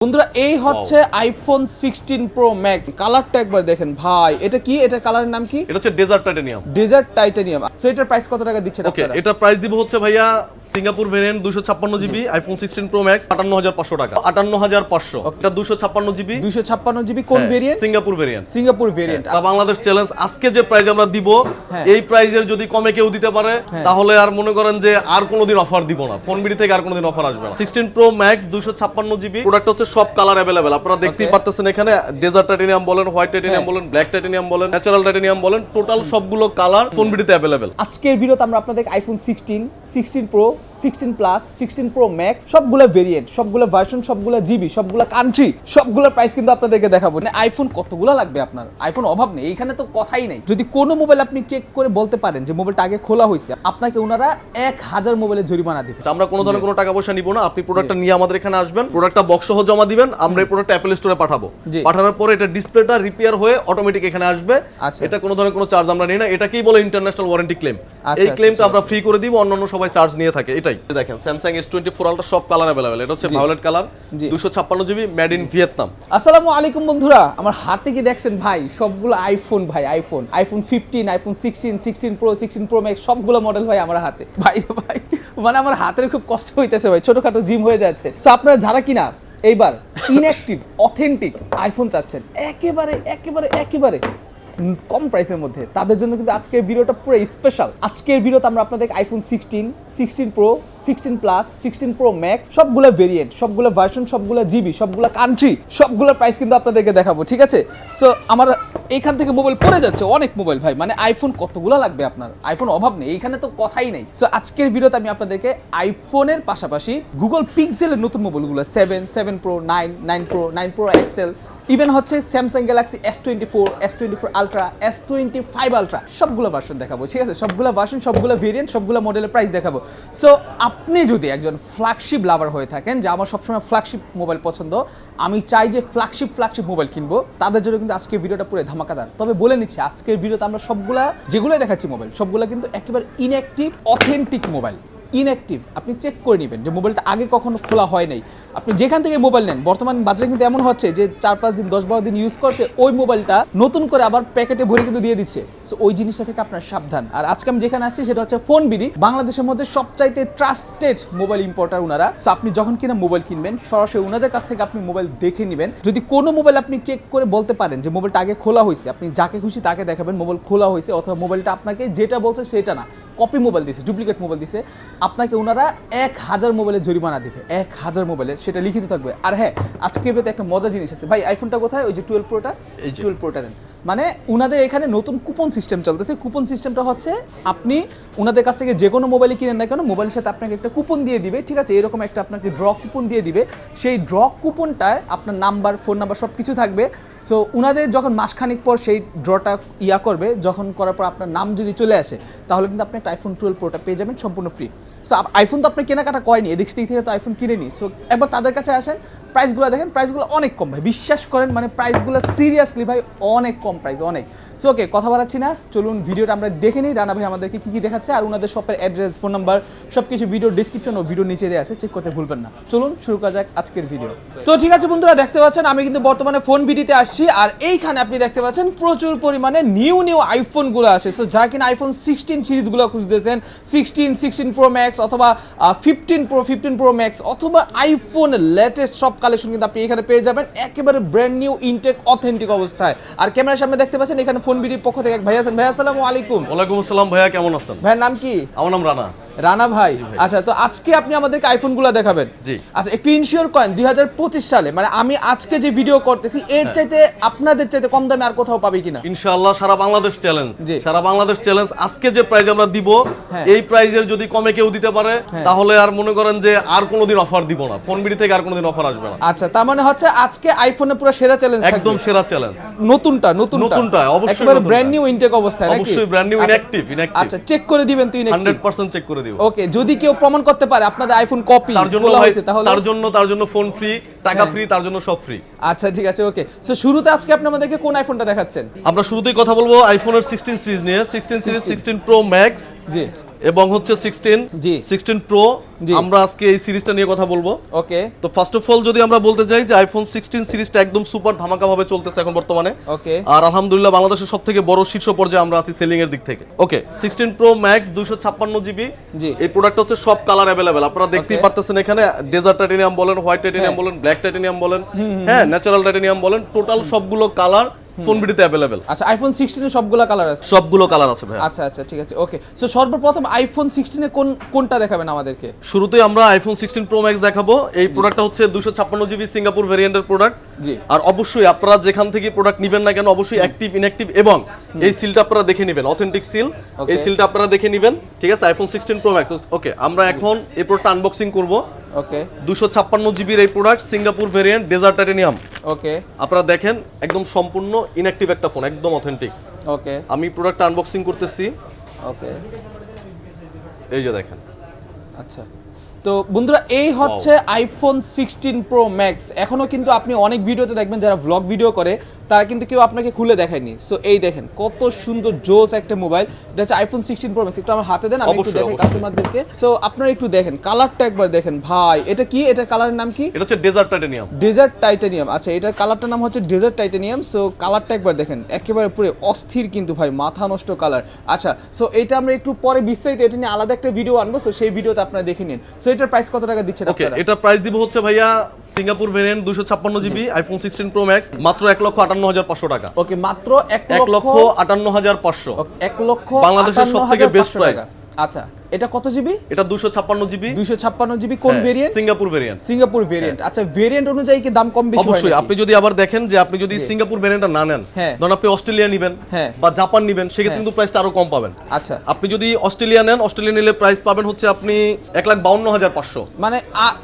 বন্ধুরা এই হচ্ছে আইফোন 16 প্রো ম্যাক্স। কালারটা একবার দেখেন ভাই, এটা কি? এটা কালারের নাম কি? এটা হচ্ছে desert titanium. Desert titanium. So এটার প্রাইস কত টাকা দিচ্ছেন ওকে, আপনারা? এটা প্রাইস দিব হচ্ছে ভাইয়া Singapore variant 256 GB iPhone 16 pro max 58500 টাকা। 58500। এটা 256 জিবি 256 জিবি কোন variant? Singapore variant. Singapore variant. আর বাংলাদেশ চ্যালেঞ্জ আজকে যে প্রাইস আমরা দিব, এই প্রাইজের যদি কমে কেউ দিতে পারে তাহলে আর মনে করেন যে আর কোনোদিন অফার দিব না, ফোন বিডি থেকে আর কোনোদিন অফার আসবে না। 16 প্রো ম্যাক্স 256 জিবি প্রোডাক্ট হচ্ছে সব কালার अवेलेबल। আপনারা দেখতেই পারতেছেন এখানে ডেজার্ট টাইটানিয়াম বলেন, হোয়াইট টাইটানিয়াম বলেন, ব্ল্যাক টাইটানিয়াম বলেন, ন্যাচারাল টাইটানিয়াম বলেন, টোটাল সবগুলো কালার ফোন বিডিতে अवेलेबल। আজকের ভিডিওতে আমরা আপনাদের iPhone 16, 16 pro, 16 plus, 16 pro max সবগুলো ভেরিয়েন্ট, সবগুলো ভার্সন, সবগুলো জিবি, সবগুলো কান্ট্রি, সবগুলো প্রাইস কিন্তু আপনাদেরকে দেখাবো। মানে আইফোন কতগুলো লাগবে আপনার? আইফোন অভাব নেই, এইখানে তো কথাই নেই। যদি কোনো মোবাইল আপনি চেক করে বলতে পারেন যে মোবাইলটা আগে খোলা হয়েছে, আপনাকে ওনারা 1000 মোবাইলের জরিমানা দিবে। আমরা কোনো ধরনের কোনো টাকা পয়সা নিব না, আপনি প্রোডাক্টটা নিয়ে আমাদের এখানে আসবেন, প্রোডাক্টটা বক্স সহ জমা দিবেন, আমরা এই প্রোডাক্টটা অ্যাপল স্টোরে পাঠাবো। পাঠানোর পরে এটা ডিসপ্লেটা রিপেয়ার হয়ে অটোমেটিক এখানে আসবে। এটা কোনো ধরনের কোনো চার্জ আমরা নিই না, এটাকেই বলে ইন্টারন্যাশনাল ওয়ারেন্টি ক্লেম। এই ক্লেমটা আমরা ফ্রি করে দিব, অন্যান্য সবাই চার্জ নিয়ে থাকে। এটাই দেখেন স্যামসাং S24 আলট্রা সব কালার अवेलेबल। এটা হচ্ছে violet colour 256 GB made in Vietnam. আসসালামু আলাইকুম বন্ধুরা, আমার হাতে কি দেখছেন ভাই? সবগুলো আইফোন ভাই, iPhone 15, iPhone 16, 16 pro, 16 pro max সবগুলো মডেল ভাই আমার হাতে। ভাই ভাই মানে আমার হাতের খুব কষ্ট হইতেছে ভাই, ছোটখাটো জিম হয়ে যাচ্ছে। সো আপনারা যারা কিনা এইবার ইনঅ্যাক্টিভ অথেন্টিক আইফোন চাচ্ছেন একেবারে একেবারে একেবারে কম প্রাইসের মধ্যে, তাদের জন্য কিন্তু আজকের ভিডিওটা পুরো স্পেশাল। আজকের ভিডিওতে আমরা আপনাদের iPhone 16, 16 pro, 16 plus, 16 pro max সবগুলো ভেরিয়েন্ট, সবগুলো ভার্সন, সবগুলো জিবি, সবগুলো কান্ট্রি, সবগুলো প্রাইস কিন্তু আপনাদেরকে দেখাবো, ঠিক আছে? সো আমার এইখান থেকে মোবাইল পড়ে যাচ্ছে অনেক মোবাইল ভাই, মানে আইফোন কতগুলো লাগবে আপনার? আইফোন অভাব নেই, এইখানে তো কথাই নেই। সো আজকের ভিডিওতে আমি আপনাদেরকে আইফোনের পাশাপাশি গুগল পিক্সেলের নতুন মোবাইলগুলো 7, 7 pro, 9, 9 pro, 9 pro XL, even হচ্ছে Samsung Galaxy S24, S24 ultra, S25 ultra সবগুলো ভার্সন দেখাবো, ঠিক আছে? সবগুলো ভার্সন, সবগুলো ভেরিয়েন্ট, সবগুলো মডেলের প্রাইস দেখাবো। সো আপনি যদি একজন ফ্ল্যাগশিপ লাভার হয়ে থাকেন, যে আমার সবসময় ফ্ল্যাগশিপ মোবাইল পছন্দ, আমি চাই যে ফ্ল্যাগশিপ মোবাইল কিনবো, তাদের জন্য কিন্তু আজকের ভিডিওটা পুরো ধামাকাদার। তবে বলে নিচ্ছি আজকের ভিডিওতে আমরা সবগুলা যেগুলো দেখাচ্ছি মোবাইল, সবগুলো কিন্তু একেবারে ইনঅ্যাক্টিভ অথেন্টিক মোবাইল। ইনঅ্যাক্টিভ, আপনি চেক করে নেবেন যে মোবাইলটা আগে কখনো খোলা হয় নাই। আপনি যেখান থেকে মোবাইল নেন, বর্তমান বাজারে কিন্তু এমন হচ্ছে যে 4-5 দিন 10-12 দিন ইউজ করছে, ওই মোবাইলটা নতুন করে আবার প্যাকেটে ভরে কিন্তু দিয়ে দিচ্ছে। সো ওই জিনিসটা থেকে আপনার সাবধান। আর আজকে আমি যেখানে আসছি সেটা হচ্ছে ফোন বিডি, বাংলাদেশের মধ্যে সবচাইতে ট্রাস্টেড মোবাইল ইম্পোর্টার ওনারা। সো আপনি যখন কিনা মোবাইল কিনবেন, সরাসরি ওনাদের কাছ থেকে আপনি মোবাইল দেখে নেবেন। যদি কোনো মোবাইল আপনি চেক করে বলতে পারেন যে মোবাইলটা আগে খোলা হয়েছে, আপনি যাকে খুশি তাকে দেখাবেন মোবাইল খোলা হয়েছে, অথবা মোবাইলটা আপনাকে যেটা বলছে সেটা না, কপি মোবাইল দিছে, ডুপ্লিকেট মোবাইল দিছে, আপনাকে ওনারা 1000 মোবাইলের জরিমানা দিবে। 1000 মোবাইলের, সেটা লিখিত থাকবে। আর হ্যাঁ, আজকের ভিডিওতে একটা মজা জিনিস আছে ভাই। আইফোনটা কোথায়? ওই যে 12 প্রোটা, 12 প্রোটা দেন। মানে উনাদের এখানে নতুন কুপন সিস্টেম চলতেছে। কুপন সিস্টেমটা হচ্ছে আপনি ওনাদের কাছ থেকে যে কোনো মোবাইলই কিনেন না কেন, মোবাইলের সাথে আপনাকে একটা কুপন দিয়ে দিবে, ঠিক আছে? এরকম একটা আপনাকে ড্র কুপন দিয়ে দিবে। সেই ড্র কুপনটায় আপনার নাম্বার, ফোন নাম্বার সব কিছু থাকবে। সো উনাদের যখন মাসখানিক পর সেই ড্রটা করবে, যখন করার পর আপনার নাম যদি চলে আসে, তাহলে কিন্তু আপনি একটা আইফোন 12 প্রোটা পেয়ে যাবেন সম্পূর্ণ ফ্রি। সো আইফোন তো আপনি কেনাকাটা করেনি, এদিক থেকে তো আইফোন কিনেনি। সো একবার তাদের কাছে আসেন, প্রাইসগুলো দেখেন, প্রাইসগুলো অনেক কম ভাই, বিশ্বাস করেন। মানে প্রাইসগুলো সিরিয়াসলি ভাই অনেক কম প্রাইস, অনেক। সো ওকে, কথা বাড়াচ্ছি না, চলুন ভিডিওটা আমরা দেখে নিই। রানা ভাই আমাদেরকে কী দেখাচ্ছে, আর ওনাদের শপের অ্যাড্রেস, ফোন নাম্বার সব কিছু ভিডিও ডিসক্রিপশন ও ভিডিও নিচে দেওয়া আছে, চেক করতে ভুলবেন না। চলুন শুরু করা যাক আজকের ভিডিও। তো ঠিক আছে বন্ধুরা, দেখতে পাচ্ছেন আমি কিন্তু বর্তমানে ফোন বিডিতে আসছি, আর এইখানে আপনি দেখতে পাচ্ছেন প্রচুর পরিমাণে নিউ আইফোনগুলো আসে। সো যারা কিনা আইফোন 16 সিরিজগুলো খুঁজতেছেন, 16 প্রো ম্যাক্স অথবা 15 প্রো ম্যাক্স অথবা আইফোন লেটেস্ট সব কালেকশন কিন্তু আপনি এখানে পেয়ে যাবেন একেবারে ব্র্যান্ড নিউ ইনটেক অথেন্টিক অবস্থায়। আর ক্যামেরার সামনে দেখতে পাচ্ছেন এখানে ফোন বিডির পক্ষ থেকে এক ভাই আছেন। ভাই আসসালামু আলাইকুম। ওয়ালাইকুম আসসালাম ভাইয়া, কেমন আছেন? ভাইয়ের নাম কি? আমার নাম রানা। রানা ভাই, আচ্ছা। তো আজকে আপনি আমাদেরকে আইফোনগুলো দেখাবেন। জি। আচ্ছা, একটু ইনশিওর করেন 2025 সালে, মানে আমি আজকে যে ভিডিও করতেছি এর চাইতে আপনাদের চাইতে কম দামে আর কোথাও পাবে কিনা? ইনশাআল্লাহ সারা বাংলাদেশ চ্যালেঞ্জ। সারা বাংলাদেশ চ্যালেঞ্জ আজকে যে প্রাইস আমরা দিব, এই প্রাইজের যদি কমে কেউ দিতে পারে তাহলে আর মনে করেন যে আর কোনোদিন অফার দিব না, ফোন বিডি থেকে আর কোনোদিন অফার আসবে না। আচ্ছা, তার মানে হচ্ছে আজকে আইফোনে পুরো সেরা চ্যালেঞ্জ, একদম সেরা চ্যালেঞ্জ। নতুনটা অবশ্যই একেবারে ব্র্যান্ড নিউ ইনটেক অবস্থায় নাকি? অবশ্যই ব্র্যান্ড নিউ ইনঅ্যাক্টিভ। আচ্ছা, চেক করে দিবেন তুই? 100% চেক করে দিব। ওকে, যদি কেউ প্রমাণ করতে পারে আপনাদের আইফোন কপি, তার জন্য ফোন ফ্রি, টাকা ফ্রি, তার জন্য সব ফ্রি। আচ্ছা ঠিক আছে, ওকে। সো শুরুতে আজকে আপনি আমাদেরকে কোন আইফোনটা দেখাচ্ছেন? আমরা শুরুতেই কথা বলবো আইফোনের 16 সিরিজ নিয়ে। 16 সিরিজ 16 প্রো ম্যাক্স। জি। এবং হচ্ছে 16 জি 16 প্রো জি। আমরা আজকে এই সিরিজটা নিয়ে কথা বলবো। ওকে তো ফার্স্ট অফ অল যদি আমরা বলতে যাই যে আইফোন 16 সিরিজটা একদম সুপার ধামাকা ভাবে চলতেছে এখন বর্তমানে। ওকে আর আলহামদুলিল্লাহ বাংলাদেশের সবথেকে বড় শীর্ষ পর্যায়ে আমরা আছি সেলিং এর দিক থেকে। ওকে 16 প্রো ম্যাক্স 256 জিবি, জি এই প্রোডাক্টটা হচ্ছে সব কালার अवेलेबल। আপনারা দেখতেই Okay. পারতেছেন এখানে ডেজার্ট টাইটেনিয়াম বলেন, হোয়াইট টাইটেনিয়াম বলেন, ব্ল্যাক টাইটেনিয়াম বলেন, হ্যাঁ ন্যাচারাল টাইটেনিয়াম বলেন, টোটাল সবগুলো কালার ফোন ভিডিওতে अवेलेबल। আচ্ছা আইফোন 16 এর সবগুলা কালার আছে? সবগুলো কালার আছে ভাই। আচ্ছা আচ্ছা ঠিক আছে ওকে। সো সর্বপ্রথম আইফোন 16 এ কোনটা দেখাবেন আমাদেরকে? শুরুতেই আমরা আইফোন 16 প্রো ম্যাক্স দেখাবো। এই প্রোডাক্টটা হচ্ছে 256 জিবি সিঙ্গাপুর ভেরিয়েন্টের প্রোডাক্ট। জি আর অবশ্যই আপনারা যেখান থেকে প্রোডাক্ট নেবেন না কেন অবশ্যই অ্যাক্টিভ ইনঅ্যাক্টিভ এবং এই সিলটা আপনারা দেখে নেবেন, অথেন্টিক সিল। Okay. এই সিলটা আপনারা দেখে নেবেন, ঠিক আছে? IPhone 16 pro max. ওকে আমরা এখন এই প্রোডাক্টটা আনবক্সিং করব। ওকে 256 জিবির এই product Singapore variant desert titanium. Okay আপনারা দেখেন একদম সম্পূর্ণ ইনঅ্যাক্টিভ একটা ফোন, একদম অথেন্টিক। ওকে আমি প্রোডাক্টটা আনবক্সিং করতেছি, ওকে এই যে দেখেন। আচ্ছা তো বন্ধুরা এই হচ্ছে আইফোন 16 প্রো ম্যাক্স। এখনো কিন্তু আপনি অনেক ভিডিওতে দেখবেন যারা ব্লগ ভিডিও করে তারা কিন্তু কেউ আপনাকে খুলে দেখায়নি। সো এই দেখেন কত সুন্দর জোস একটা মোবাইল, এটা হচ্ছে আইফোন 16 প্রো ম্যাক্স। একটু আমার হাতে দেন, আমি একটু অবশ্যই, দেখাই অবশ্যই। কাস্টমারদেরকে। সো আপনারা একটু দেখেন কালারটা একবার দেখেন ভাই, এটা কি, এটা কালারের নাম কি? এটা হচ্ছে ডেজার্ট টাইটেনিয়াম। Dessert titanium. আচ্ছা এটার কালারটার নাম হচ্ছে ডেজার্ট টাইটানিয়াম। সো কালারটা একবার দেখেন একেবারে পুরো অস্থির কিন্তু ভাই, মাথা নষ্ট কালার। আচ্ছা সো এটা আমরা একটু পরে বিস্তারিত এটা নিয়ে আলাদা একটা ভিডিও আনবো, সো সেই ভিডিওতে আপনারা দেখে নিন। সো এটার প্রাইস কত টাকা দিচ্ছেন ওকে আপনারা? এটা প্রাইস দিব হচ্ছে ভাইয়া Singapore variant 256 GB iPhone 16 pro max মাত্র 1,58,500 টাকা। ওকে মাত্র 1,58,500। 1 লক্ষ বাংলাদেশের সবথেকে বেস্ট প্রাইস। আচ্ছা এটা কত জিবি? এটা 256 জিবি 256 জিবি। কোন variant? Singapore variant. Singapore variant. আচ্ছা ভেরিয়েন্ট অনুযায়ী কি দাম কম বেশি হয়? অবশ্যই আপনি যদি আবার দেখেন যে আপনি যদি সিঙ্গাপুর ভেরিয়েন্টটা না নেন, হ্যাঁ। ধরুন আপনি অস্ট্রেলিয়া নেবেন হ্যাঁ। বা জাপান নেবেন, সেক্ষেত্রে কিন্তু প্রাইসটা আরো কম পাবেন। আচ্ছা আপনি যদি অস্ট্রেলিয়া নেন, অস্ট্রেলিয়া নিলে প্রাইস পাবেন হচ্ছে আপনি 1,52,500। মানে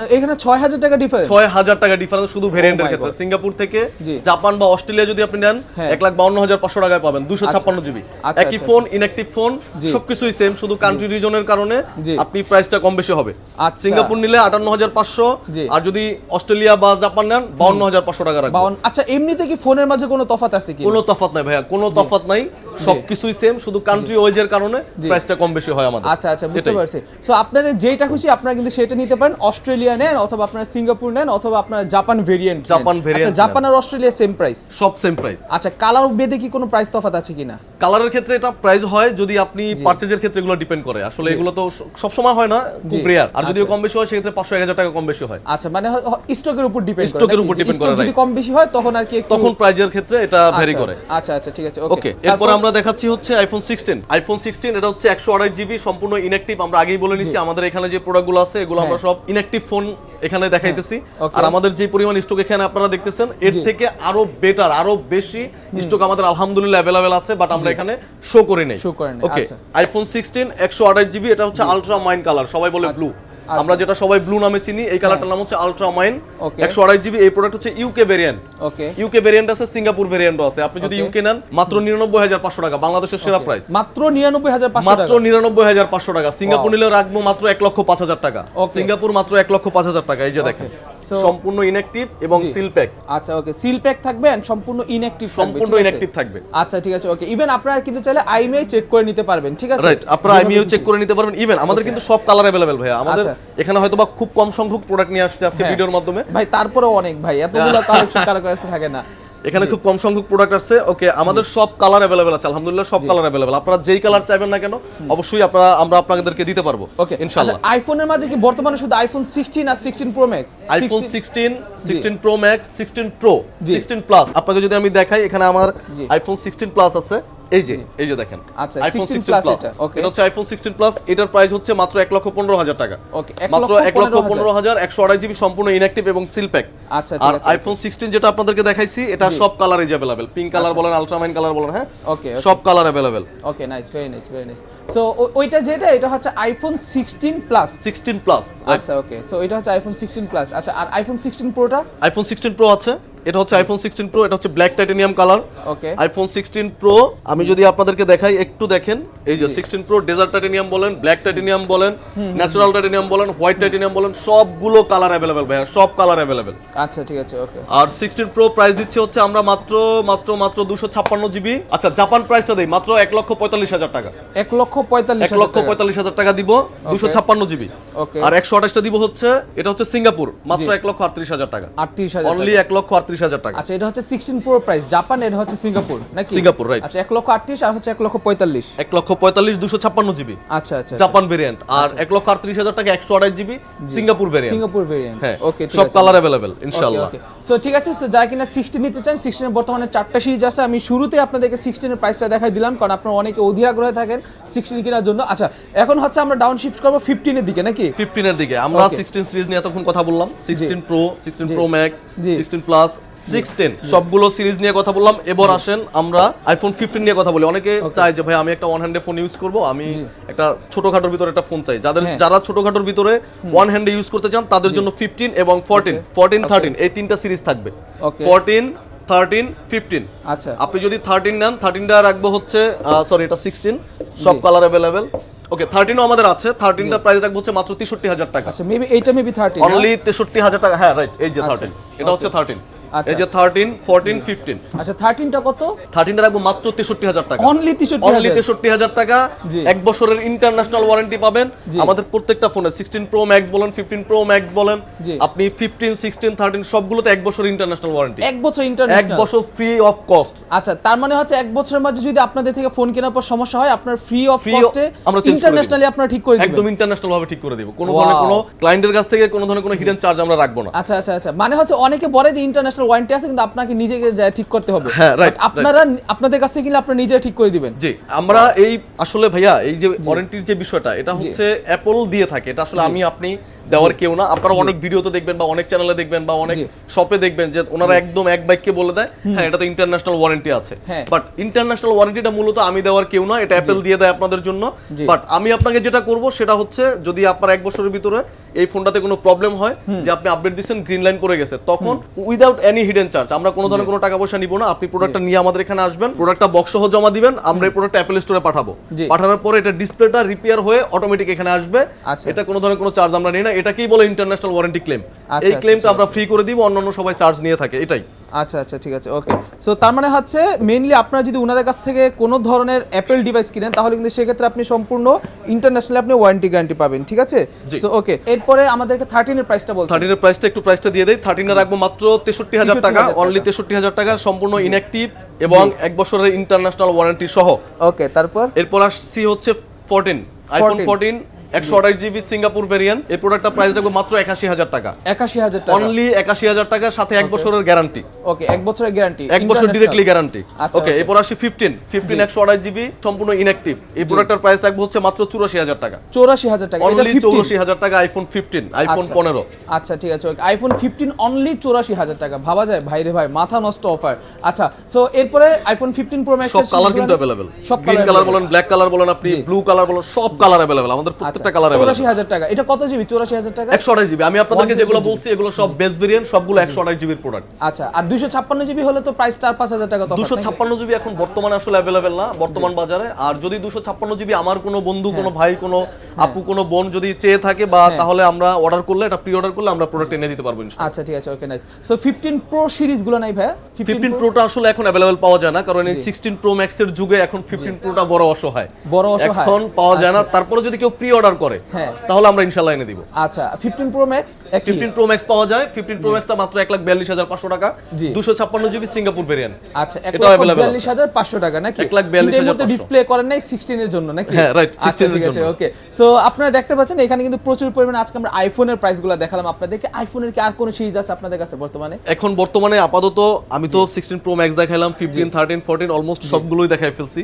এখানে 6000 টাকা ডিফারেন্স। 6,000 টাকা ডিফারেন্স শুধু ভেরিয়েন্টের my ক্ষেত্রে। God. সিঙ্গাপুর থেকে জি। জাপান বা অস্ট্রেলিয়া যদি আপনি নেন, হ্যাঁ। 1,52,500 টাকায় পাবেন 256 জিবি। আচ্ছা, একই আচ্ছা, ফোন, ইনঅ্যাক্টিভ ফোন, জি। সবকিছুই সেম, শুধু কান্ট্রি রিজনের কারণে জি। আপনি প্রাইসটা কম বেশি হবে। আচ্ছা। সিঙ্গাপুর নিলে 58,500, জি। আর যদি অস্ট্রেলিয়া বা জাপান নেন 52,500 টাকা রাখবেন। 52। আচ্ছা এমনিতে কি ফোনের মাঝে কোনো তফাৎ আছে কি? কোনো তফাৎ নাই ভাইয়া, কোনো তফাৎ নাই, সবকিছুই সেম, শুধু কান্ট্রি ওয়াইজের কারণে প্রাইসটা কম বেশি হয় আমাদের। আচ্ছা আচ্ছা বুঝতে এটাই। পারছি। সো আপনাদের যেটা খুশি আপনারা কিন্তু সেটা নিতে পারেন। অস্ট্রেলিয়া নেন অথবা আপনারা সিঙ্গাপুর নেন অথবা আপনারা জাপান ভেরিয়েন্ট। জাপান variant আচ্ছা জাপান আর অস্ট্রেলিয়া সেম প্রাইস? সব সেম প্রাইস। আচ্ছা কালার ভেদে কি কোনো প্রাইস তফাৎ আছে কিনা? কালারের ক্ষেত্রে এটা প্রাইস হয় যদি আপনি পারচেজের ক্ষেত্রে এগুলো ডিপেন্ড করে। আসলে এগুলো তো সব সময় হয় না, খুব জি। রেয়ার। আর যদি আচ্ছা। কম বেশি হয় সেক্ষেত্রে 500-1000 টাকা কম বেশি হয়। আচ্ছা মানে স্টকের উপর ডিপেন্ড করে। স্টকের উপর depend করে, যদি right. কম বেশি হয় তখন আর কি একটু- তখন প্রাইজের ক্ষেত্রে এটা ভ্যারি আচ্ছা, করে। আচ্ছা আচ্ছা ঠিক আছে ওকে এরপর আমরা দেখাচ্ছি হচ্ছে আইফোন 16। আইফোন 16 এটা হচ্ছে 128 জিবি সম্পূর্ণ ইনঅ্যাক্টিভ। আমরা আগেই বলে নিছি আমাদের এখানে যে প্রোডাক্টগুলো আছে এগুলো আমরা সব ইনঅ্যাক্টিভ ফোন এখানে দেখাইতেছি। Okay. আর আমাদের যে পরিমাণ স্টক এখানে আপনারা দেখতেছেন এর জি। থেকে আরো বেটার, আরো বেশি স্টক আমাদের আলহামদুলিল্লাহ अवेलेबल আছে, বাট আমরা এখানে শো করে নেই। Show করে নেই, ওকে আচ্ছা। আইফোন 16 128 জিবি, এটা হচ্ছে আলট্রা মাইন কালার, সবাই বলে ব্লু। আচ্ছা। আমরা যেটা সবাই ব্লু নামে চিনি, এই কালারটার নাম হচ্ছে আলট্রা মাইন। Okay. 128 জিবি। এই প্রোডাক্ট হচ্ছে ইউকে ভেরিয়েন্ট। ওকে ইউকে ভেরিয়েন্ট আছে, সিঙ্গাপুর ভেরিয়েন্টও আছে। আপনি যদি Okay. ইউকে নেন মাত্র 99,500 টাকা, বাংলাদেশের সেরা প্রাইস। মাত্র 99,500 মাত্র টাকা। 99,500 টাকা। Singapore Wow. নিলে রাখবো মাত্র 1,05,000 টাকা। Okay. সিঙ্গাপুর মাত্র 1,05,000 টাকা। এই যে দেখেন So- সম্পূর্ণ ইনঅ্যাক্টিভ এবং জি। সিল প্যাক, আচ্ছা ওকে সিল প্যাক থাকবে and সম্পূর্ণ ইনঅ্যাক্টিভ থাকবে। সম্পূর্ণ ঠিক আছে? ইনঅ্যাক্টিভ থাকবে। আচ্ছা ঠিক আছে ওকে। ইভেন আপনারা কিন্তু চাইলে আইএমআই চেক করে নিতে পারবেন, ঠিক আছে? রাইট, আপনারা আইমিও চেক করে নিতে পারবেন। ইভেন আমাদের কিন্তু সব কালার अवेलेबल ভাইয়া। আমাদের আচ্ছা। এখানে হয়তোবা খুব কম সংখ্যক প্রোডাক্ট নিয়ে আসছে আজকে হ্যাঁ। ভিডিওর মাধ্যমে। ভাই তারপরেও অনেক ভাই, এতগুলো কালেকশন কারো কাছে থাকে না। এখানে খুব কম সংখ্যক প্রোডাক্ট আছে। ওকে আমাদের সব কালার अवेलेबल আছে আলহামদুলিল্লাহ, সব কালার अवेलेबल। আপনারা যেই কালার চাইবেন না কেন অবশ্যই আমরা আপনাদেরকে দিতে পারবো ওকে ইনশাআল্লাহ। আচ্ছা আইফোনের মাঝে কি বর্তমানে শুধু আইফোন 16 আর 16 pro max? IPhone 16, 16 pro max, 16 pro, জি। 16 প্লাস। আপনাকে যদি আমি দেখাই এখানে আমার জি। আইফোন 16 প্লাস আছে, এই যে দেখেন আচ্ছা, আইফোন 16 16 plus প্লাস। এটা, okay. এটা হচ্ছে আইফোন 16 প্লাস। এটার প্রাইস হচ্ছে মাত্র 1,15,000 টাকা। ওকে মাত্র 1,15,000, 128 জিবি সম্পূর্ণ ইনঅ্যাক্টিভ এবং সিল প্যাক। আচ্ছা আর ঠিক আছে আইফোন 16 যেটা আপনাদেরকে দেখাইছি এটা সব কালারই अवेलेबल। পিঙ্ক কালার বলেন, আলট্রামাইন কালার বলেন, হ্যাঁ ওকে সব colour available. Okay nice, very nice, very nice. So ওইটা যেটা এটা হচ্ছে আইফোন 16 প্লাস। 16 প্লাস। আচ্ছা ওকে সো এটা হচ্ছে আইফোন 16 প্লাস। আচ্ছা আর আইফোন 16 প্রোটা? আইফোন 16 প্রো আছে, এটা হচ্ছে আইফোন 16 প্রো, এটা হচ্ছে ব্ল্যাক টাইটানিয়াম কালার। ওকে, আইফোন 16 প্রো আমি যদি আপনাদেরকে দেখাই, একটু দেখেন, এই যে 16 প্রো ডেজার্ট টাইটানিয়াম বলেন, ব্ল্যাক টাইটানিয়াম বলেন, ন্যাচারাল টাইটানিয়াম বলেন, হোয়াইট টাইটানিয়াম বলেন, সবগুলো কালার अवेलेबल ভাইয়া, সব কালার अवेलेबल। আচ্ছা ঠিক আছে, ওকে। আর 16 প্রো প্রাইস দিচ্ছি হচ্ছে আমরা মাত্র 256 জিবি। আচ্ছা, জাপান প্রাইসটা দেই মাত্র 1,45,000 টাকা। 1,45,000 টাকা দিব 256 জিবি। ওকে, আর 128টা দিব হচ্ছে, এটা হচ্ছে সিঙ্গাপুর, মাত্র 1,38,000 টাকা। 38,000 অনলি 1,38,000 টাকা। আচ্ছা, এটা হচ্ছে 16 প্রো প্রাইস, জাপান, এটা হচ্ছে সিঙ্গাপুর নাকি? Singapore, right. আচ্ছা, 1,38,000 আর হচ্ছে 1,45,000। 1,45,000 256 জিবি আচ্ছা আচ্ছা, জাপান ভেরিয়েন্ট। আর 1,38,000 টাকা 128 GB Singapore variant. Singapore variant, হ্যাঁ, ওকে, সব কালার अवेलेबल ইনশাআল্লাহ। ওকে, সো ঠিক আছে। সো যারা কিনা 16 নিতে চান, 16 এর বর্তমানে 4টা সিরিজ আছে। আমি শুরুতে আপনাদেরকে 16 এর প্রাইসটা দেখাই দিলাম, কারণ আপনারা অনেকে অধীর আগ্রহে থাকেন 16 কেনার জন্য। আচ্ছা, এখন হচ্ছে আমরা ডাউন শিফট করব 15 এর দিকে নাকি? 15 এর দিকে আমরা 16 সিরিজ নিয়ে এতক্ষণ কথা বললাম, 16 প্রো, 16 প্রো ম্যাক্স, জি। 16 প্লাস, 16 সবগুলো সিরিজ নিয়ে কথা বললাম। এবার আসেন আমরা আইফোন 15 নিয়ে কথা বলি। অনেকে চায় যে ভাই আমি একটা ওয়ান হ্যান্ডে ফোন ইউজ করব, আমি একটা ছোটখাটোর ভিতরে একটা ফোন চাই। যারা ছোটখাটোর ভিতরে ওয়ান হ্যান্ডে ইউজ করতে চান তাদের জন্য 15 এবং 14, 13 এই তিনটা সিরিজ থাকবে। ওকে, 14, 13, 15। আচ্ছা, আপনি যদি 13 নেন, 13টা রাখবো হচ্ছে সরি এটা 16, সব কালার अवेलेबल। ওকে, 13ও আমাদের আছে। 13টা প্রাইস রাখবো হচ্ছে মাত্র 63,000 টাকা। আচ্ছা, মেবি এইটা মেবি 13 অনলি 63,000 টাকা। হ্যাঁ, রাইট, এই যে 13, এটা হচ্ছে 13। আচ্ছা, এই যে 13, 14, 15। আচ্ছা, 13টা কত? 13টা রাখবো মাত্র 63,000 টাকা। Only only 63,000। 63,000 টাকা। জি। 1 বছরের ইন্টারন্যাশনাল ওয়ারেন্টি পাবেন জি। আমাদের প্রত্যেকটা ফোনে। 16 প্রো ম্যাক্স বলেন, 15 প্রো ম্যাক্স বলেন, জি। আপনি 15, 16, 13 সবগুলোতে 1 বছর ইন্টারন্যাশনাল ওয়ারেন্টি। 1 বছর 1 ইন্টারন্যাশনাল, বছর ফ্রি অফ কস্ট। আচ্ছা, তার মানে হচ্ছে 1 বছরের মধ্যে যদি আপনাদের থেকে ফোন কেনার পর সমস্যা হয়, আপনার ফ্রি অফ Free কস্টে আমরা change করে ইন্টারন্যাশনালি আপনারা ঠিক করে দিবেন। একদম ইন্টারন্যাশনাল ভাবে ঠিক করে দিব। কোনো ধরনের কোনো ক্লায়েন্টের কাছ থেকে কোনো ধরনের কোনো হিডেন চার্জ আমরা রাখবো না। আচ্ছা আচ্ছা আচ্ছা, মানে হচ্ছে অনেকে বলে যে ইন্টারন্যাশনাল ওয়ারেন্টি আছে, কিন্তু আপনাকে নিজেকে যায় ঠিক করতে হবে। হ্যাঁ, right, But আপনারা আপনাদের কাছ থেকে কিনলে আপনারা নিজে ঠিক করে দিবেন। জি, আমরা এই আসলে ভাইয়া এই যে ওয়ারেন্টির যে বিষয়টা, এটা হচ্ছে অ্যাপল দিয়ে থাকে। এটা আসলে আমি আপনি দেওয়ার কেউ না। আপনারা অনেক ভিডিওতে দেখবেন বা অনেক চ্যানেলে দেখবেন বা অনেক শপে দেখবেন যে ওনারা একদম এক বাক্যে বলে দেয় হ্যাঁ এটাতে ইন্টারন্যাশনাল ওয়ারেন্টি আছে। বাট ইন্টারন্যাশনাল ওয়ারেন্টিটা মূলত আমি দেওয়ার কেউ না, এটা অ্যাপল দিয়ে দেয় আপনাদের জন্য। বাট আমি আপনাকে যেটা করব সেটা হচ্ছে, যদি আপনার 1 বছরের ভিতরে এই ফোনটাতে কোনো প্রবলেম হয়, যে আপনি আপডেট দিচ্ছেন গ্রিন লাইন পড়ে গেছে, তখন উইদাউট এনি হিডেন চার্জ আমরা কোনো ধরনের কোনো টাকা পয়সা নিব না। আপনি প্রোডাক্টটা নিয়ে আমাদের এখানে আসবেন, প্রোডাক্টটা বক্স সহ জমা দিবেন, আমরা এই প্রোডাক্টটা অ্যাপল স্টোরে পাঠাবো। পাঠানোর পরে এটা ডিসপ্লেটা রিপেয়ার হয়ে অটোমেটিক এখানে আসবে। এটা কোনো ধরনের কোনো চার্জ আমরা নিই না। এটাকেই বলে ইন্টারন্যাশনাল ওয়ারেন্টি ক্লেম। এই ক্লেমটা আমরা ফ্রি করে দিব, অন্যান্য সবাই চার্জ নিয়ে থাকে, এটাই। আচ্ছা আচ্ছা, ঠিক আছে, ওকে। সো তার মানে হচ্ছে মেইনলি আপনারা যদি ওনাদের কাছ থেকে কোনো ধরনের অ্যাপল ডিভাইস কিনেন, তাহলে কিন্তু সেক্ষেত্রে আপনি সম্পূর্ণ ইন্টারন্যাশনালি আপনি ওয়ারেন্টি গ্যারান্টি পাবেন, ঠিক আছে? সো ওকে, এরপরে আমাদেরকে 13 এর প্রাইসটা বলছেন। 13 এর প্রাইসটা দিয়ে দেই। 13 এর রাখবো মাত্র 63,000 টাকা, অনলি 63,000 টাকা, সম্পূর্ণ ইনঅ্যাক্টিভ এবং 1 বছরের ইন্টারন্যাশনাল ওয়ারেন্টি সহ। ওকে, তারপর এরপর আসছি হচ্ছে 14, আইফোন 14 128 জিবি সিঙ্গাপুর ভেরিয়েন্ট। এই প্রোডাক্টটা প্রাইস রাখবো মাত্র 81,000 টাকা। 81,000 টাকা, অনলি 81,000 টাকা, সাথে 1 বছরের গ্যারান্টি। ওকে, 1 বছরের গ্যারান্টি, 1 বছর ডাইরেক্টলি গ্যারান্টি। আচ্ছা, ওকে, এরপর আসি 15 128 জিবি সম্পূর্ণ ইনঅ্যাক্টিভ। এই প্রোডাক্টটার প্রাইস রাখবো হচ্ছে মাত্র 84,000 টাকা। 84,000 টাকা, এটা অনলি 15 84,000 টাকা আইফোন 15, আইফোন 15। আচ্ছা ঠিক আছে, ওকে, আইফোন 15 অনলি 84,000 টাকা। ভাবা যায় ভাই রে ভাই, মাথা নষ্ট অফার। আচ্ছা, সো এরপরে আইফোন 15 প্রো ম্যাক্স সব কালার কিন্তু अवेलेबल। সব গ্রিন কালার বলেন, ব্ল্যাক কালার বলেন, আপনি ব্লু কালার বলেন, সব কালার अवेलेबल। আমাদের প্রত্যেকটা কালার अवेलेबल। 84,000 টাকা, এটা কত জিবি? 84,000 টাকা, 128 জিবি। আমি আপনাদেরকে যেগুলো বলছি এগুলো সব বেস ভেরিয়েন্ট, সবগুলো 128 জিবির প্রোডাক্ট। আচ্ছা, আর 256 জিবি হলে তো প্রাইস 4-5,000 টাকা তফাৎ। 256 জিবি এখন বর্তমানে আসলে अवेलेबल না বর্তমান বাজারে। আর যদি 256 জিবি আমার কোনো বন্ধু, কোনো ভাই, কোনো আপু, কোনো বোন যদি চেয়ে থাকে, বা তাহলে আমরা অর্ডার করলে, এটা প্রি অর্ডার করলে আমরা প্রোডাক্ট এনে দিতে পারবো ইনশাআল্লাহ। আচ্ছা ঠিক আছে, ওকে, নাইস। সো 15 প্রো সিরিজ গুলো নাই ভাই? 15 প্রোটা আসলে এখন अवेलेबल পাওয়া যায় না, কারণ এই 16 প্রো ম্যাক্স এর যুগে এখন 15 প্রোটা বড় অসহায় এখন পাওয়া যায় না। তারপরে যদি কেউ প্রি অর্ডার করে তাহলে আমরা ইনশাআল্লাহ এনে দিব। আচ্ছা, 15 প্রো ম্যাক্স 15 প্রো ম্যাক্স পাওয়া যায়। 15 প্রো ম্যাক্সটা মাত্র 1,42,500 টাকা, 256 জিবি সিঙ্গাপুর ভেরিয়েন্ট। আচ্ছা, 1,42,500 টাকা নাকি? 1,42,500 ডিসপ্লে করেন নাই 16 এর জন্য নাকি? হ্যাঁ, রাইট, 16 এর জন্য। ওকে, সো আপনারা দেখতে পাচ্ছেন এখানে কিন্তু প্রচুর পরিমাণে আজকে আমরা আইফোনের প্রাইসগুলো দেখালাম আপনাদেরকে। আইফোনের কি আর কোন সিরিজ আছে আপনাদের কাছে বর্তমানে? এখন বর্তমানে আপাতত আমি তো 16 প্রো ম্যাক্স দেখাইলাম, 15, 13, 14 অলমোস্ট সবগুলোই দেখাই ফেলছি।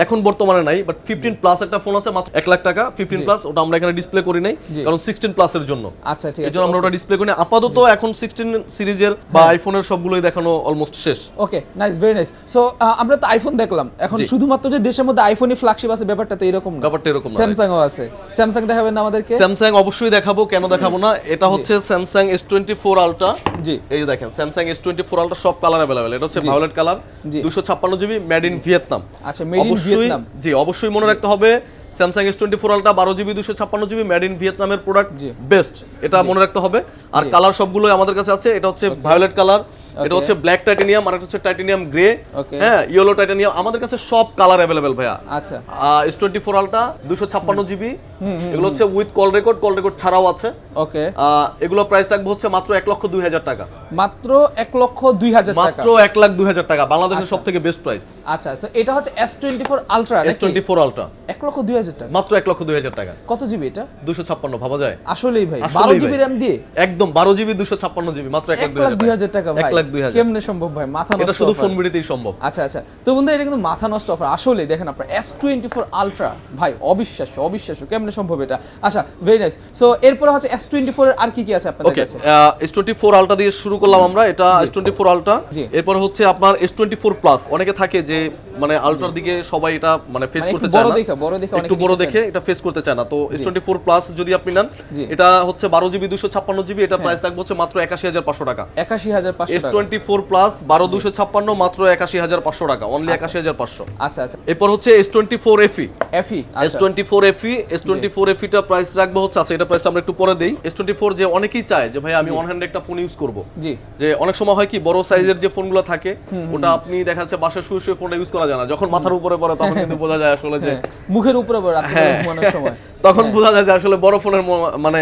এখন বর্তমানে নাই, বাট 15 প্লাস একটা ফোন আছে মাত্র 1 লাখ টাকা। 15 প্লাস ওটা আমরা এখানে ডিসপ্লে করি নাই, কারণ 16 প্লাস এর জন্য। আচ্ছা ঠিক আছে, এজন্য আমরা ওটা ডিসপ্লে করি না। আপাতত এখন 16 সিরিজের বা আইফোনের সবগুলোই দেখানো অলমোস্ট শেষ। ওকে, নাইস, ভেরি নাইস। সো আমরা তো আইফোন দেখলাম, এখন শুধুমাত্র যে দেশের মধ্যে আইফোনই ফ্ল্যাগশিপ আছে ব্যাপারটা তো এরকম না, ব্যাপারটা এরকম না। স্যামসাংও আছে। স্যামসাং দেখাবেন না আমাদেরকে? স্যামসাং অবশ্যই দেখাবো, কেন দেখাবো না। এটা হচ্ছে স্যামসাং S24 আলট্রা। জি, এই যে দেখেন স্যামসাং S24 আলট্রা সব কালার अवेलेबल। এটা হচ্ছে violet colour, 256 GB, made in Vietnam. আচ্ছা, মেড ইন ভিয়েতনাম। জি, অবশ্যই মনে রাখতে হবে Samsung S24 ultra 12 GB 256 GB, made in ভিয়েতনামের প্রোডাক্ট, বেস্ট, এটা মনে রাখতে হবে। আর কালার সবগুলোই আমাদের কাছে আছে। এটা হচ্ছে ভায়োলেট কালার, এটা হচ্ছে ব্ল্যাক টাইটানিয়াম, আর এটা হচ্ছে টাইটানিয়াম গ্রে, হ্যাঁ, ইয়েলো টাইটানিয়াম। আমাদের কাছে সব কালার अवेलेबल ভাইয়া। আচ্ছা, S24 আলট্রা 256 জিবি, এগুলো হচ্ছে উইথ কল রেকর্ড ছাড়াও আছে। ওকে, এগুলো প্রাইস রাখবো হচ্ছে মাত্র 1,02,000 টাকা। মাত্র 1,02,000 টাকা, মাত্র 1,02,000 টাকা, বাংলাদেশের সবথেকে বেস্ট প্রাইস। আচ্ছা, সো এটা হচ্ছে S24 আলট্রা, S24 আলট্রা 1,02,000 টাকা, মাত্র 1,02,000 টাকা। কত জিবি এটা? 256, ভাবা যায়? আসলেই ভাই, 12 জিবি র‍্যাম দিয়ে একদম 12 জিবি 256 জিবি, মাত্র 1,02,000 টাকা। ভাই 1,02,000 কেমনে সম্ভব ভাই? মাথা নষ্ট। এটা শুধু ফোন বিডিতেই সম্ভব। আচ্ছা আচ্ছা, তো বন্ধুরা এটা কিন্তু মাথা নষ্ট অফার। আসলে দেখেন আপনারা S24 আলট্রা, ভাই অবিশ্বাস্য কেমনে সম্ভব এটা। আচ্ছা, ভেরি নাইস। সো এরপর হচ্ছে S24 এর আর কি আছে আপনাদের কাছে? S24 আলট্রা দিয়ে শুরু করলাম আমরা, এটা S24 আলট্রা। এরপর হচ্ছে আপনার S24 প্লাস। অনেকে থাকে যে মানে আলট্রার দিকে সবাই এটা মানে ফেস করতে চায় না, একটু বড় দেখে এটা ফেস করতে চায় না। তো S24 প্লাস যদি আপনি নেন, এটা হচ্ছে 12 জিবি 256 জিবি, এটা প্রাইস রাখবো হচ্ছে মাত্র 81,500 টাকা। 81,500 টাকা। S24 প্লাস 12 256 মাত্র 81,500 টাকা, অনলি 81,500। আচ্ছা আচ্ছা, এরপর হচ্ছে S24 FE। S24 FE, S24 FE টা প্রাইস রাখবো হচ্ছে, আচ্ছা এটা প্রাইসটা আমরা একটু পরে দেই। S24 যে অনেকেই চায় যে ভাই আমি অন হ্যান্ডে একটা ফোন ইউজ করব, জি, যে অনেক সময় হয় কি বড় সাইজের যে ফোনগুলো থাকে ওটা আপনি দেখা যাচ্ছে বাসায় শুয়ে ফোনটা ইউজ করা যায় না, যখন মাথার উপরে পড়ে তখন কিন্তু বোঝা যায় আসলে যে মুখের উপরে পড়ে রাতে ঘুমানোর সময় তখন বোঝা যায় যে আসলে বড় ফোনের মানে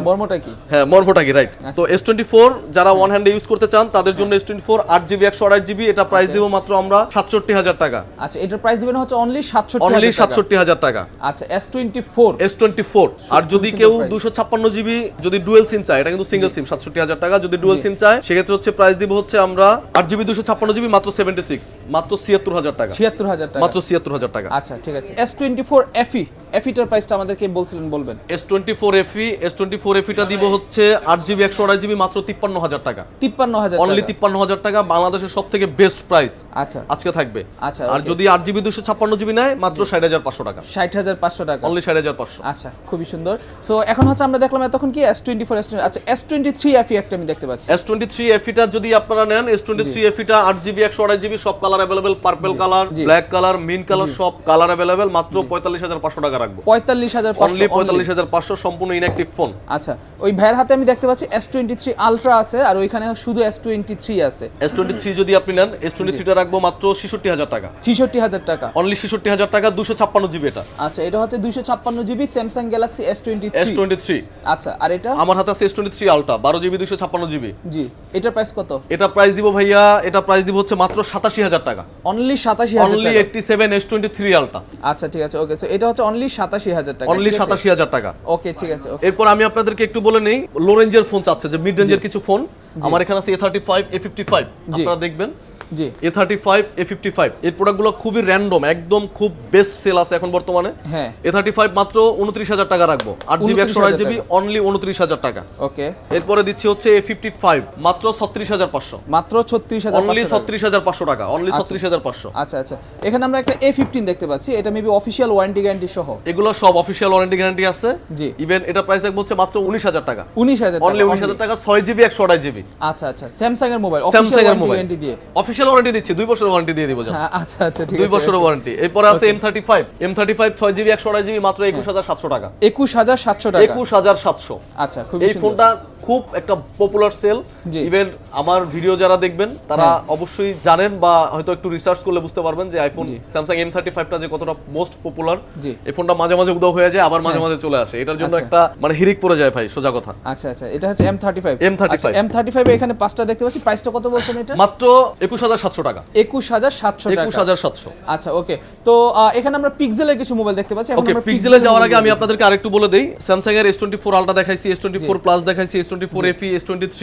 মর্মটা কি, মর্মটা কি, রাইট। তো S24 যারা ওয়ান হ্যান্ডে ইউজ করতে চান তাদের জন্য S24 8GB 128GB, এটা প্রাইস দেব মাত্র আমরা 67,000 টাকা। আচ্ছা, এটার প্রাইস দিবেন হচ্ছে অনলি 67,000 টাকা। আচ্ছা, S24। আর যদি কেউ 256GB যদি ডুয়াল সিম চায়, এটা কিন্তু সিঙ্গেল সিম 67,000 টাকা। যদি ডুয়াল সিম চায় সেক্ষেত্রে হচ্ছে প্রাইস দিব হচ্ছে আমরা 8GB 256GB মাত্র 76, মাত্র 76,000 টাকা। 76,000 টাকা, মাত্র 76,000 টাকা। আচ্ছা ঠিক আছে। S24 FE, এফিটার প্রাইসটা আমাদেরকে বলবেন। S24 FE টা দিব হচ্ছে 8GB 128GB মাত্র 53,000 টাকা। 53,000 অনলি 53,000 টাকা, বাংলাদেশের সবথেকে বেস্ট প্রাইস আচ্ছা আজকে থাকবে। আচ্ছা, আর যদি 8GB 256GB নেয় মাত্র 60,500 টাকা। 60,500 টাকা, অনলি 60,500। আচ্ছা, খুবই সুন্দর। সো এখন হচ্ছে আমরা দেখলাম এতক্ষণ কি S24 আচ্ছা, S23 FE একটা আমি দেখতে পাচ্ছি। S23 FE টা যদি আপনারা নেন, S23 FE টা 8GB 128GB সব colour available, purple colour, black colour, mint colour সব কালার अवेलेबल, মাত্র 45,500 টাকা রাখবো। 45,500, অনলি 45,500, সম্পূর্ণ ইনঅ্যাকটিভ ফোন। আচ্ছা, ওই ভাইয়ের হাতে আমি দেখতে পাচ্ছি S23 আলট্রা আছে, আর ওইখানে শুধু S23 আছে। S23 যদি আপনি নেন, S23 টা রাখবো মাত্র 66,000 টাকা। 66,000 টাকা, অনলি 66,000 টাকা, 256GB এটা। আচ্ছা, এটা হচ্ছে 256GB Samsung Galaxy S23। আচ্ছা, আর এটা আমার হাতে আছে S23 আলট্রা 12GB 256GB। জি, এটার প্রাইস কত? এটা প্রাইস দিব ভাইয়া, এটা প্রাইস দিব হচ্ছে মাত্র 87,000 টাকা। অনলি 87,000 টাকা, অনলি 87 S23 আলট্রা। আচ্ছা ঠিক আছে, ওকে। সো এটা হচ্ছে অনলি 87,000 টাকা, অনলি 87,000 টাকা। ওকে, ঠিক আছে। এরপর আমি আপনাদেরকে একটু বলে নেই, লো রেঞ্জের ফোন চাচ্ছে যে মিড রেঞ্জের কিছু ফোন আমার এখানে আছে A35 A55, আপনারা দেখবেন। জি, A35 A55 এই প্রোডাক্টগুলো খুবই র‍্যান্ডম, একদম খুব বেস্ট সেল আছে এখন বর্তমানে। হ্যাঁ, A35 মাত্র 29,000 টাকা রাখবো, 8GB 128GB অনলি 29,000 টাকা। ওকে। এরপরে দিচ্ছি হচ্ছে A55 মাত্র 36,500, মাত্র 36,500, অনলি 36,500 টাকা, অনলি 36,500। আচ্ছা আচ্ছা, এখানে আমরা একটা A15 দেখতে পাচ্ছি, এটা মেবি অফিশিয়াল ওয়ারেন্টি গ্যারান্টি সহ। এগুলো সব অফিশিয়াল ওয়ারেন্টি গ্যারান্টি আছে। জি, ইভেন এটা প্রাইস রাখবো হচ্ছে মাত্র 19,000 টাকা। 19,000 টাকা, অনলি 19,000 টাকা, 6GB 128GB। আচ্ছা আচ্ছা, স্যামসাং এর মোবাইল, স্যামসাং এর মোবাইল গ্যারান্টি দিয়ে, অফিশিয়াল ওয়ারেন্টি দিচ্ছি, 2 বছরের ওয়ারেন্টি দিয়ে দিব। আচ্ছা আচ্ছা, ঠিক আছে, 2 বছরের ওয়ারেন্টি। এরপর আছে M35 6GB 128GB মাত্র 21,700 টাকা। 21,700 টাকা, 21,700। আচ্ছা, খুব এই ফোনটা খুব একটা পপুলার সেল। ইভেন আমার ভিডিও যারা দেখবেন তারা অবশ্যই জানেন বা হয়তো একটু রিসার্চ করলে বুঝতে পারবেন যে আইফোন স্যামসাং M35 টা যে কতটা মোস্ট পপুলার। এই ফোনটা মাঝে মাঝে উদাও হয়ে যায়, আবার মাঝে মাঝে চলে আসে, এটার জন্য একটা মানে হিরিক পড়ে যায় ভাই, সোজা কথা। আচ্ছা আচ্ছা, এটা হচ্ছে M35 এখানে পাঁচটা দেখতে পাচ্ছি, প্রাইসটা কত বলছেন এটা? মাত্র 21,700 টাকা। 21,700 টাকা, 21,700। আচ্ছা, ওকে। তো এখানে আমরা পিক্সেলের কিছু মোবাইল দেখতে পাচ্ছি। ওকে, পিক্সেলে যাওয়ার আগে আমি আপনাদেরকে আরেকটু বলে দেই, স্যামসাং এর S24 আলট্রা দেখাইছি, S24 প্লাস দেখাইছি, S24 FE, S23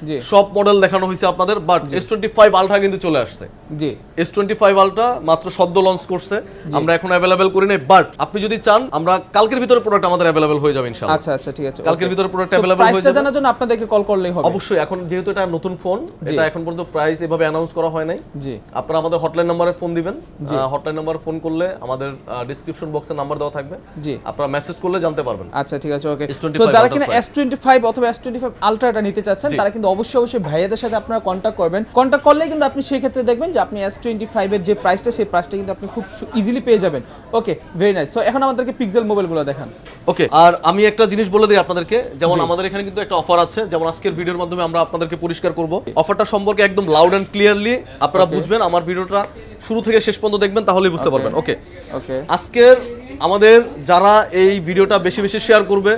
জি সব মডেল দেখানো হয়েছে আপনাদের, বাট S25 আলট্রা কিন্তু চলে আসছে। জি S25 আলট্রা মাত্র সদ্য লঞ্চ করছে, আমরা এখন অ্যাভেলেবেল করি নাই, বাট আপনি যদি চান আমরা কালকের ভিতরে প্রোডাক্ট আমাদের অ্যাভেলেবেল হয়ে যাবে ইনশাআল্লাহ। আচ্ছা আচ্ছা ঠিক আছে, কালকের ভিতরে প্রোডাক্ট অ্যাভেলেবল হয়ে প্রাইসটা যাবে। জানার জন্য আপনাদেরকে কল করলেই হবে। অবশ্যই, এখন যেহেতু এটা নতুন ফোন, এটা এখন পর্যন্ত প্রাইস এভাবে অ্যানাউন্স করা হয় নাই। জি আপনারা আমাদের হটলাইন নম্বরে ফোন দিবেন, হটলাইন নম্বরে ফোন করলে আমাদের ডেসক্রিপশন বক্সে নাম্বার দেওয়া থাকবে, জি আপনারা মেসেজ করলে জানতে পারবেন। আচ্ছা ঠিক আছে ওকে। S25 সো যারা কিনা Ultra S25 অথবা S25 আলট্রাটা নিতে চাচ্ছেন তারা কিন্তু অবশ্যই ভাইয়াদের সাথে আপনারা কন্টাক্ট করবেন। কন্টাক্ট করলে কিন্তু আপনি সেই ক্ষেত্রে দেখবেন যে আপনি S25 এর যে প্রাইসটা সেই প্রাইসটা কিন্তু আপনি খুব ইজিলি পেয়ে যাবেন। Okay very nice. সো এখন আমাদেরকে পিক্সেল মোবাইলগুলো দেখান। ওকে, আর আমি একটা জিনিস বলে দিই আপনাদেরকে, যেমন আমাদের এখানে কিন্তু একটা অফার আছে, যেমন আজকের ভিডিওর মাধ্যমে আমরা আপনাদেরকে পরিষ্কার করব অফারটা সম্পর্কে একদম লাউড এন্ড ক্লিয়ারলি আপনারা বুঝবেন। আমার ভিডিওটা শুরু থেকে শেষ পর্যন্ত দেখবেন, তাহলেই বুঝতে পারবেন। ওকে ওকে, আজকের আমাদের যারা এই ভিডিওটা বেশি বেশি শেয়ার করবে,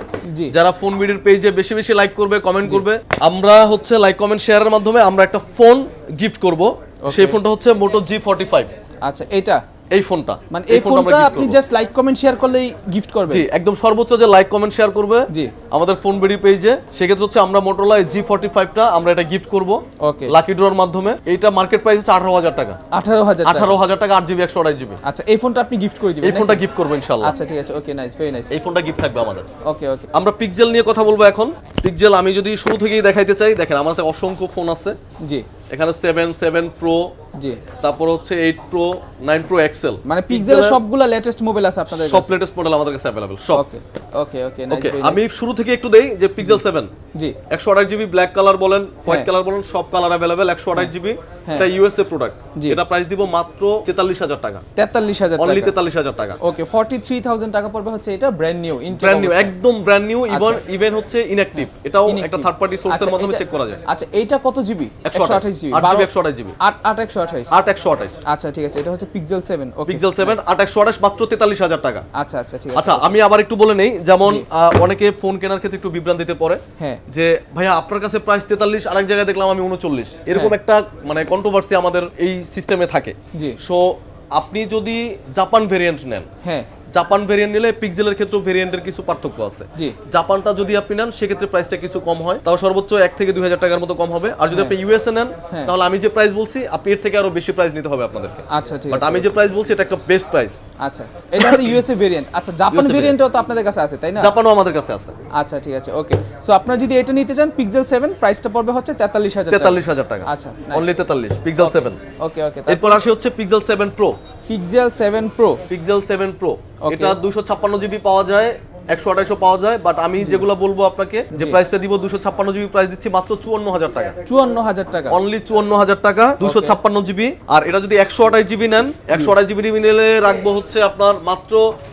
যারা ফোন ভিডিওর পেজে বেশি বেশি লাইক করবে, কমেন্ট করবে, আমরা হচ্ছে লাইক কমেন্ট শেয়ারের মাধ্যমে আমরা একটা ফোন গিফট করব। সেই ফোনটা হচ্ছে Moto G45। আচ্ছা এটা এই ফোনটা, মানে এই ফোনটা আপনি জাস্ট লাইক কমেন্ট শেয়ার করলেই গিফট করবেন? জি, একদম সর্বোচ্চ যে লাইক কমেন্ট শেয়ার করবে জি আমাদের ফোন ভিডিও পেজে, সেক্ষেত্রে হচ্ছে আমরা Motorola G45টা আমরা এটা গিফট করব ওকে লাকি ড্রর মাধ্যমে। এইটা মার্কেট প্রাইস আছে 18,000 টাকা। 18,000 টাকা, 8GB 128GB। আচ্ছা এই ফোনটা আপনি গিফট করে দিবেন? এই ফোনটা গিফট করব ইনশাআল্লাহ। আচ্ছা ঠিক আছে ওকে নাইস, ভেরি নাইস। এই ফোনটা গিফট থাকবে আমাদের। ওকে ওকে, আমরা পিক্সেল নিয়ে কথা বলবো এখন। পিক্সেল আমি যদি শুরু থেকেই দেখাইতে চাই, দেখেন আমার হাতে অসংখ্য ফোন আছে। জি এখানে 7 প্রো, জি তারপর হচ্ছে 8 প্রো, 9 প্রো এক্সেল, মানে পিক্সেলের সবগুলা লেটেস্ট মোবাইল আছে আপনাদের কাছে? সব লেটেস্ট মডেল আমাদের কাছে अवेलेबल সব। ওকে ওকে ওকে নাইস। ওকে, আমি শুরু থেকে একটু দেই যে পিক্সেল 7 জি 128GB ব্ল্যাক কালার বলেন, হোয়াইট কালার বলেন, সব কালার अवेलेबल। 128GB এটা ইউএসএ প্রোডাক্ট। এটা প্রাইস দিব মাত্র 43,000 টাকা। 43,000 অনলি টাকা? 43,000 টাকা। ওকে 43,000 টাকা পড়বে হচ্ছে এটা ব্র্যান্ড নিউ, ব্র্যান্ড নিউ, একদম ব্র্যান্ড নিউ। ইভেন হচ্ছে ইনঅ্যাক্টিভ, এটাও একটা থার্ড পার্টি সোর্সের মাধ্যমে চেক করা যায়। আচ্ছা এইটা কত জিবি? 128GB 128GB 128 8 আচ্ছা ঠিক আছে, এটা হচ্ছে পিক্সেল 7। ওকে পিক্সেল 7 8 মাত্র 43,000 টাকা। আচ্ছা আচ্ছা ঠিক আছে। আচ্ছা আমি আবার একটু বলে নেই, যেমন অনেকে ফোন কেনার ক্ষেত্রে একটু বিভ্রান্তিতে পড়ে যে ভাইয়া আপনার কাছে প্রাইস 43, আরেক জায়গায় দেখলাম আমি 39, এরকম একটা মানে কন্ট্রোভার্সি আমাদের এই সিস্টেমে থাকে। জি সো আপনি যদি জাপান ভেরিয়েন্ট নেন, হ্যাঁ জাপান ভেরিয়েন্ট নিলে পিক্সেলের ক্ষেত্রে ভেরিয়েন্টের কিছু পার্থক্য আছে। জি জাপানটা যদি আপনি নেন সেক্ষেত্রে প্রাইসটা কিছু কম হয়, তাও সর্বোচ্চ 1 থেকে 2,000 টাকার মতো কম হবে। আর যদি আপনি ইউএসএ নেন তাহলে আমি যে প্রাইস বলছি আপনি এর থেকে আরো বেশি প্রাইস নিতে হবে আপনাদেরকে। আচ্ছা ঠিক বাট আছে, আমি যে প্রাইস বলছি এটা একটা বেস্ট প্রাইস। আচ্ছা এটা হচ্ছে ইউএসএ ভেরিয়েন্ট। আচ্ছা জাপান ভেরিয়েন্টও তো আপনাদের কাছে আছে তাই না? জাপানও আমাদের কাছে আছে। আচ্ছা ঠিক আছে ওকে। সো আপনারা যদি এটা নিতে চান পিক্সেল 7 প্রাইসটা পড়বে হচ্ছে 43,000 টাকা। আচ্ছা অনলি 43 পিক্সেল 7। ওকে ওকে, এরপর আসে হচ্ছে pixel 7 pro. Pixel 7 pro, pixel 7 pro এটা 256GB পাওয়া যায়, 128 পাওয়া যায়, বাট আমি যেগুলো বলবো আপনাকে যে প্রাইসটা দিব 256GB প্রাইস দিচ্ছি মাত্র 54,000 টাকা। 54,000 টাকা, অনলি 54,000 টাকা 256GB। আর এটা যদি 128GB নেন, 128GB নিলে রাখবো হচ্ছে আপনার মাত্র